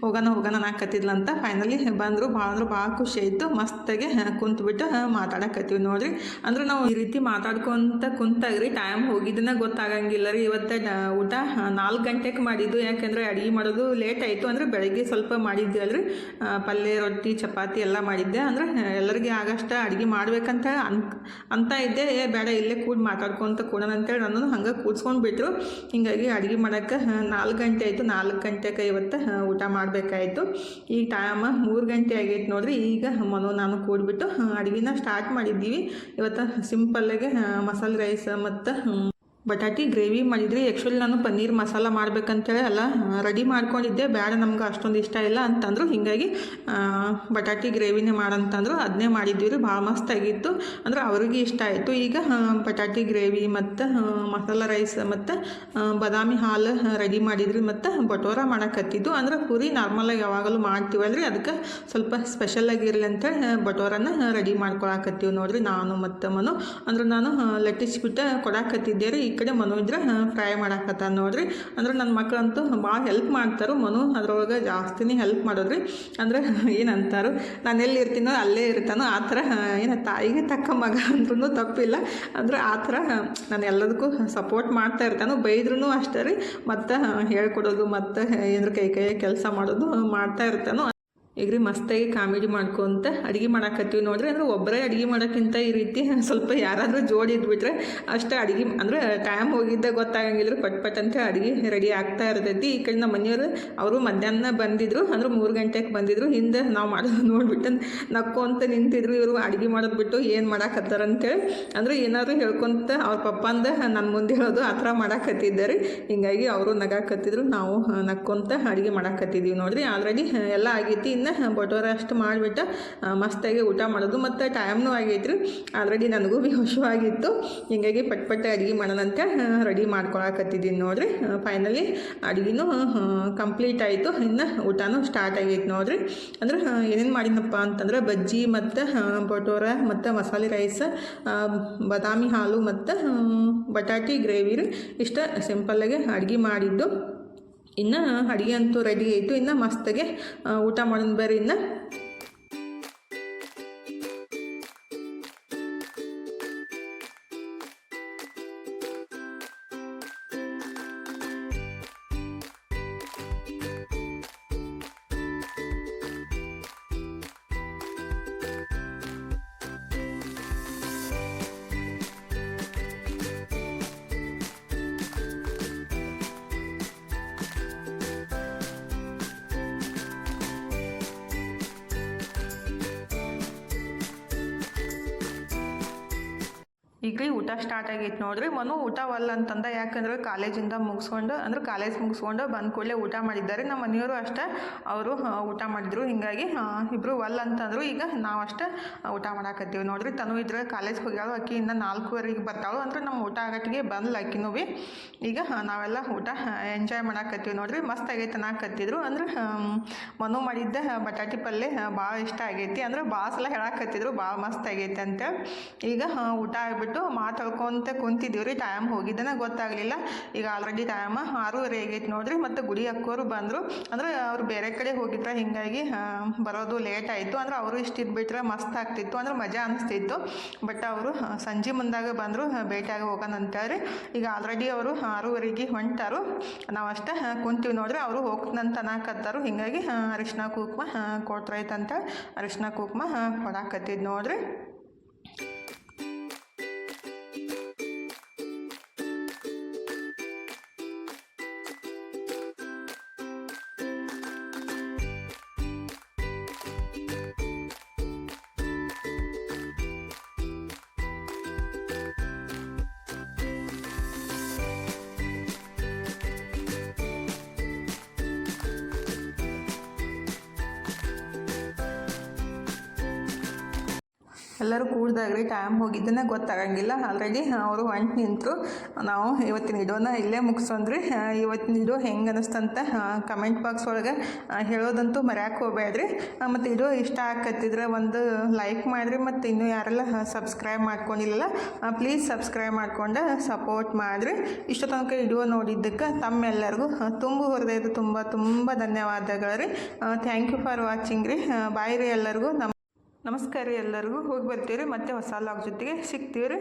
ಹೋಗೋಣ ಅನ್ನಕತ್ತಿದ್ಲಂತ. ಫೈನಲಿ ಬಂದರು. ಭಾಳ ಖುಷಿ ಆಯಿತು. ಮಸ್ತಾಗಿ ಕುಂತ್ಬಿಟ್ಟು ಮಾತಾಡಕತ್ತೀವಿ ನೋಡ್ರಿ. ಅಂದ್ರೆ ನಾವು ಈ ರೀತಿ ಮಾತಾಡ್ಕೊತ ಕುಂತಾಗ್ರಿ ಟೈಮ್ ಹೋಗಿದ್ದನ್ನ ಗೊತ್ತಾಗಂಗಿಲ್ಲ ರೀ. ಇವತ್ತು ಊಟ 4 ಗಂಟೆಗೆ ಮಾಡಿದ್ದು. ಯಾಕೆಂದರೆ ಅಡುಗೆ ಮಾಡೋದು ಲೇಟ್ ಆಯಿತು. ಅಂದರೆ ಬೆಳಗ್ಗೆ ಸ್ವಲ್ಪ ಮಾಡಿದ್ದೆ ಅಲ್ರಿ, ಪಲ್ಯ, ರೊಟ್ಟಿ, ಚಪಾತಿ ಎಲ್ಲ ಮಾಡಿದ್ದೆ. ಅಂದ್ರೆ ಎಲ್ಲರಿಗೆ ಆಗಷ್ಟು ಅಡುಗೆ ಮಾಡ್ಬೇಕಂತ ಅಂತ ಇದ್ದೆ. ಬೇಡ ಇಲ್ಲೇ ಮಾತಾಡ್ಕೊತ ಕೂಡೋಣ ಅಂತೇಳಿ ನನ್ನನ್ನು ಹಂಗೆ ಕೂಡ್ಸ್ಕೊಂಡು ಬಿಟ್ಟರು. ಹೀಗಾಗಿ ಅಡುಗೆ ಮಾಡೋಕ್ಕೆ 4 ಗಂಟೆ ಆಯಿತು. 4 ಗಂಟೆಗೆ ಇವತ್ತು ಊಟ ಮಾಡಬೇಕಾಯಿತು. ಈಗ ಟೈಮ್ 3 ಗಂಟೆ ಆಗೈತೆ ನೋಡ್ರಿ. ಈಗ ನಾನು ಕೂಡ್ಬಿಟ್ಟು ಅಡುಗೆನ ಸ್ಟಾರ್ಟ್ ಮಾಡಿದ್ದೀವಿ. ಇವತ್ತು ಸಿಂಪಲ್ಲಾಗೆ ಮಸಾಲೆ ರೈಸ್ ಮತ್ತು ಬಟಾಟಿ ಗ್ರೇವಿ ಮಾಡಿದ್ರಿ. ಆ್ಯಕ್ಚುಲಿ ನಾನು ಪನ್ನೀರ್ ಮಸಾಲ ಮಾಡ್ಬೇಕಂತೇಳಿ ಎಲ್ಲ ರೆಡಿ ಮಾಡ್ಕೊಂಡಿದ್ದೆ. ಬೇಡ ನಮ್ಗೆ ಅಷ್ಟೊಂದು ಇಷ್ಟ ಇಲ್ಲ ಅಂತಂದರು. ಹೀಗಾಗಿ ಬಟಾಟಿ ಗ್ರೇವಿನೇ ಮಾಡಂತಂದರು. ಅದನ್ನೇ ಮಾಡಿದ್ವಿ ರೀ. ಭಾಳ ಮಸ್ತಾಗಿತ್ತು. ಅಂದ್ರೆ ಅವ್ರಿಗೆ ಇಷ್ಟ ಆಯಿತು. ಈಗ ಬಟಾಟಿ ಗ್ರೇವಿ ಮತ್ತು ಮಸಾಲ ರೈಸ್ ಮತ್ತು ಬಾದಾಮಿ ಹಾಲು ರೆಡಿ ಮಾಡಿದ್ರಿ. ಮತ್ತು ಬಟೋರ ಮಾಡಕತ್ತಿದ್ದು. ಅಂದ್ರೆ ಪೂರಿ ನಾರ್ಮಲಾಗಿ ಯಾವಾಗಲೂ ಮಾಡ್ತೀವಲ್ರಿ, ಅದಕ್ಕೆ ಸ್ವಲ್ಪ ಸ್ಪೆಷಲಾಗಿರಲಿ ಅಂತೇಳಿ ಬಟೋರನ್ನ ರೆಡಿ ಮಾಡ್ಕೊಳಕತ್ತೀವಿ ನೋಡ್ರಿ ನಾನು ಮತ್ತು ಮನು. ಅಂದ್ರೆ ನಾನು ಲಟ್ಟಿಸ್ಬಿಟ್ಟು ಕೊಡಾಕತ್ತಿದ್ದೆ ರೀ. ಈ ಕಡೆ ಮನು ಇದ್ರೆ ಫ್ರೈ ಮಾಡಾಕತ್ತ ನೋಡ್ರಿ. ಅಂದ್ರೆ ನನ್ನ ಮಕ್ಕಳಂತೂ ಭಾಳ ಹೆಲ್ಪ್ ಮಾಡ್ತಾರೆ. ಮನು ಅದ್ರೊಳಗೆ ಜಾಸ್ತಿನೇ ಹೆಲ್ಪ್ ಮಾಡೋದ್ರಿ. ಅಂದ್ರೆ ಏನಂತಾರೋ ನಾನು ಎಲ್ಲಿ ಇರ್ತೀನೋ ಅಲ್ಲೇ ಇರ್ತಾನೋ ಆ ಥರ ಏನು ತಾಯಿಗೆ ತಕ್ಕ ಮಗ ಅಂದ್ರೂ ತಪ್ಪಿಲ್ಲ. ಅಂದ್ರೆ ಆ ಥರ ನಾನು ಎಲ್ಲದಕ್ಕೂ ಸಪೋರ್ಟ್ ಮಾಡ್ತಾ ಇರ್ತಾನೋ, ಬೈದ್ರೂ ಅಷ್ಟೇ ರೀ, ಮತ್ತು ಹೇಳ್ಕೊಡೋದು ಮತ್ತು ಏನಾರ ಕೈ ಕೆಲಸ ಮಾಡೋದು ಮಾಡ್ತಾ ಇರ್ತಾನೋ. ಈಗ ರೀ ಮಸ್ತಾಗಿ ಕಾಮಿಡಿ ಮಾಡ್ಕೊತ ಅಡುಗೆ ಮಾಡಾಕತ್ತೀವಿ ನೋಡ್ರಿ. ಅಂದ್ರೆ ಒಬ್ಬರೇ ಅಡುಗೆ ಮಾಡೋಕ್ಕಿಂತ ಈ ರೀತಿ ಸ್ವಲ್ಪ ಯಾರಾದರೂ ಜೋಡಿ ಇದ್ಬಿಟ್ರೆ ಅಷ್ಟೇ ಅಡುಗೆ ಅಂದ್ರೆ ಟೈಮ್ ಹೋಗಿದ್ದ ಗೊತ್ತಾಗಂಗಿಲ್ಲ, ಪಟ್ ಅಂತ ಅಡುಗೆ ರೆಡಿ ಆಗ್ತಾ ಇರ್ತೈತಿ. ಈ ಕಡೆ ನಮ್ಮ ಮನೆಯವರು ಅವರು ಮಧ್ಯಾಹ್ನ ಬಂದಿದ್ರು, ಅಂದ್ರೆ 3 ಗಂಟೆಗೆ ಬಂದಿದ್ರು. ಹಿಂದೆ ನಾವು ಮಾಡೋದು ನೋಡ್ಬಿಟ್ಟು ನಕ್ಕೊಂತ ನಿಂತಿದ್ರು. ಇವರು ಅಡುಗೆ ಮಾಡೋದು ಬಿಟ್ಟು ಏನು ಮಾಡಾಕತ್ತಾರಂತೇಳಿ ಅಂದರೆ ಏನಾದರೂ ಹೇಳ್ಕೊತ ಅವ್ರ ಪಪ್ಪಂದ ನನ್ನ ಮುಂದೆ ಹೇಳೋದು ಆ ಥರ ಮಾಡಾಕತ್ತಿದ್ದಾರೆ. ಹಿಂಗಾಗಿ ಅವರು ನಗಾಕತ್ತಿದ್ರು, ನಾವು ನಕ್ಕೊಂತ ಅಡುಗೆ ಮಾಡಾಕತ್ತಿದ್ದೀವಿ ನೋಡ್ರಿ. ಆಲ್ರೆಡಿ ಎಲ್ಲ ಆಗೈತಿ. ಇನ್ನು ಬಟೋರ ಅಷ್ಟು ಮಾಡಿಬಿಟ್ಟು ಮಸ್ತಾಗಿ ಊಟ ಮಾಡೋದು. ಮತ್ತು ಟೈಮ್ನೂ ಆಗೈತ್ರಿ. ಆಲ್ರೆಡಿ ನನಗೂ ಭೀ ಹುಷವಾಗಿತ್ತು. ಹಿಂಗಾಗಿ ಪಟ್ ಅಡುಗೆ ಮಾಡೋಣಂತ ರೆಡಿ ಮಾಡ್ಕೊಳಕತ್ತಿದ್ದೀನಿ ನೋಡ್ರಿ. ಫೈನಲಿ ಅಡುಗೆನೂ ಕಂಪ್ಲೀಟ್ ಆಯಿತು. ಇನ್ನು ಊಟನೂ ಸ್ಟಾರ್ಟ್ ಆಗೈತೆ ನೋಡ್ರಿ. ಅಂದ್ರೆ ಏನೇನು ಮಾಡಿನಪ್ಪ ಅಂತಂದ್ರೆ ಬಜ್ಜಿ ಮತ್ತು ಬಟೋರ ಮತ್ತು ಮಸಾಲೆ ರೈಸ್, ಬಾದಾಮಿ ಹಾಲು ಮತ್ತು ಬಟಾಟಿ ಗ್ರೇವಿ ರೀ. ಇಷ್ಟ ಸಿಂಪಲ್ಲಾಗಿ ಅಡುಗೆ ಮಾಡಿದ್ದು. ಇನ್ನು ಅಡುಗೆ ಅಂತೂ ರೆಡಿ ಆಯಿತು. ಇನ್ನು ಮಸ್ತಾಗೆ ಊಟ ಮಾಡೋಣ ಬರ್ರಿ. ಇನ್ನು ಈಗ ರೀ ಊಟ ಸ್ಟಾರ್ಟ್ ಆಗೈತೆ ನೋಡ್ರಿ. ಮನು ಊಟ ಒಲ್ಲ ಅಂತಂದ, ಯಾಕಂದ್ರೆ ಕಾಲೇಜಿಂದ ಮುಗಿಸ್ಕೊಂಡು ಅಂದ್ರೆ ಕಾಲೇಜ್ ಮುಗಿಸ್ಕೊಂಡು ಬಂದ ಕೂಡಲೇ ಊಟ ಮಾಡಿದ್ದಾರೆ. ನಮ್ಮ ಮನೆಯವರು ಅಷ್ಟೇ ಅವರು ಊಟ ಮಾಡಿದ್ರು. ಹಿಂಗಾಗಿ ಇಬ್ಬರು ಒಲ್ಲ ಅಂತಂದರು. ಈಗ ನಾವು ಅಷ್ಟೇ ಊಟ ಮಾಡಾಕತ್ತೀವಿ ನೋಡ್ರಿ. ತನು ಇದ್ರೆ ಕಾಲೇಜ್ಗೆ ಹೋಗ್ಯಾಳು, ಅಕ್ಕಿ ಇನ್ನು 4:15 ಬರ್ತಾಳು. ಅಂದ್ರೆ ನಮ್ಮ ಊಟ ಆಗಟ್ಟಿಗೆ ಬಂದ್ಲು ಅಕ್ಕಿನೂ ಭೀ. ಈಗ ನಾವೆಲ್ಲ ಊಟ ಎಂಜಾಯ್ ಮಾಡಾಕತ್ತೀವಿ ನೋಡ್ರಿ. ಮಸ್ತ್ ಆಗೈತೆ ಅನ್ನಕತ್ತಿದ್ರು. ಅಂದ್ರೆ ಮನು ಮಾಡಿದ್ದ ಬಟಾಟಿ ಪಲ್ಯ ಭಾಳ ಇಷ್ಟ ಆಗೈತಿ. ಅಂದ್ರೆ ಭಾಳ ಸಲ ಹೇಳಾಕತ್ತಿದ್ರು ಭಾಳ ಮಸ್ತ್ ಆಗೈತೆ ಅಂತೇಳಿ. ಈಗ ಊಟ ಆಗ್ಬಿಟ್ಟು ಮಾತಾಡ್ಕೊಂತ ಕುಂತಿದ್ದೀವಿ ರೀ. ಟೈಮ್ ಹೋಗಿದ್ದನ ಗೊತ್ತಾಗಲಿಲ್ಲ. ಈಗ ಆಲ್ರೆಡಿ ಟೈಮ್ 6:30 ಆಗೈತೆ ನೋಡ್ರಿ. ಮತ್ತು ಗುಡಿ ಅಕ್ಕೋರು ಬಂದರು. ಅಂದ್ರೆ ಅವ್ರು ಬೇರೆ ಕಡೆ ಹೋಗಿದ್ರೆ ಹಿಂಗಾಗಿ ಬರೋದು ಲೇಟ್ ಆಯಿತು. ಅಂದ್ರೆ ಅವರು ಇಷ್ಟಿದ್ಬಿಟ್ರೆ ಮಸ್ತ್ ಆಗ್ತಿತ್ತು, ಅಂದ್ರೆ ಮಜಾ ಅನಿಸ್ತಿತ್ತು. ಬಟ್ ಅವರು ಸಂಜೆ ಮುಂದಾಗ ಬಂದರು, ಭೇಟಿಯಾಗಿ ಹೋಗೋಣ ಅಂತೇಳಿ. ಈಗ ಆಲ್ರೆಡಿ ಅವರು 6:30 ಹೊಂಟಾರು. ನಾವು ಅಷ್ಟೇ ಕುಂತೀವಿ ನೋಡ್ರಿ. ಅವರು ಹೋಗ್ತಂತ ಅನ್ನಕತ್ತಾರು. ಹಿಂಗಾಗಿ ಅರಿಶಿನ ಕುಂಕುಮ ಕೊಟ್ರೈತಂತ ಅರಿಶಿನ ಕುಂಕುಮ ಕೊಡಾಕತ್ತಿದ್ದು ನೋಡ್ರಿ. ಎಲ್ಲರೂ ಕೂಡ್ದಾಗ್ರಿ ಟೈಮ್ ಹೋಗಿದ್ದನ್ನ ಗೊತ್ತಾಗಂಗಿಲ್ಲ. ಆಲ್ರೆಡಿ ಅವರು ಹೊಂಟು ನಿಂತರು. ನಾವು ಇವತ್ತಿನ ವಿಡಿಯೋನ ಇಲ್ಲೇ ಮುಗಿಸೋಣ್ರಿ. ಇವತ್ತಿನ ವಿಡಿಯೋ ಹೆಂಗೆ ಅನ್ನಿಸ್ತಂತ ಕಮೆಂಟ್ ಬಾಕ್ಸ್ ಒಳಗೆ ಹೇಳೋದಂತೂ ಮರ್ಯಾಕೆ ಹೋಗ್ಬೇಡ್ರಿ. ಮತ್ತು ವಿಡಿಯೋ ಇಷ್ಟ ಆಕತ್ತಿದ್ರೆ ಒಂದು ಲೈಕ್ ಮಾಡಿರಿ. ಮತ್ತು ಇನ್ನೂ ಯಾರೆಲ್ಲ ಸಬ್ಸ್ಕ್ರೈಬ್ ಮಾಡ್ಕೊಂಡಿಲ್ಲ ಪ್ಲೀಸ್ ಸಬ್ಸ್ಕ್ರೈಬ್ ಮಾಡ್ಕೊಂಡು ಸಪೋರ್ಟ್ ಮಾಡಿರಿ. ಇಷ್ಟು ತನಕ ವಿಡಿಯೋ ನೋಡಿದ್ದಕ್ಕೆ ತಮ್ಮೆಲ್ಲರಿಗೂ ಹೃದಯದ ತುಂಬ ಧನ್ಯವಾದಗಳು ರೀ. ಥ್ಯಾಂಕ್ ಯು ಫಾರ್ ವಾಚಿಂಗ್ ರೀ. ಬಾಯ್ ರೀ ಎಲ್ಲರಿಗೂ. ನಮಸ್ಕಾರ ರೀ ಎಲ್ಲರಿಗೂ. ಹೋಗಿ ಬರ್ತೀವಿ ರೀ. ಮತ್ತೆ ಹೊಸ ಲಾಗ್ ಜೊತೆಗೆ ಸಿಗ್ತೀವಿ ರೀ.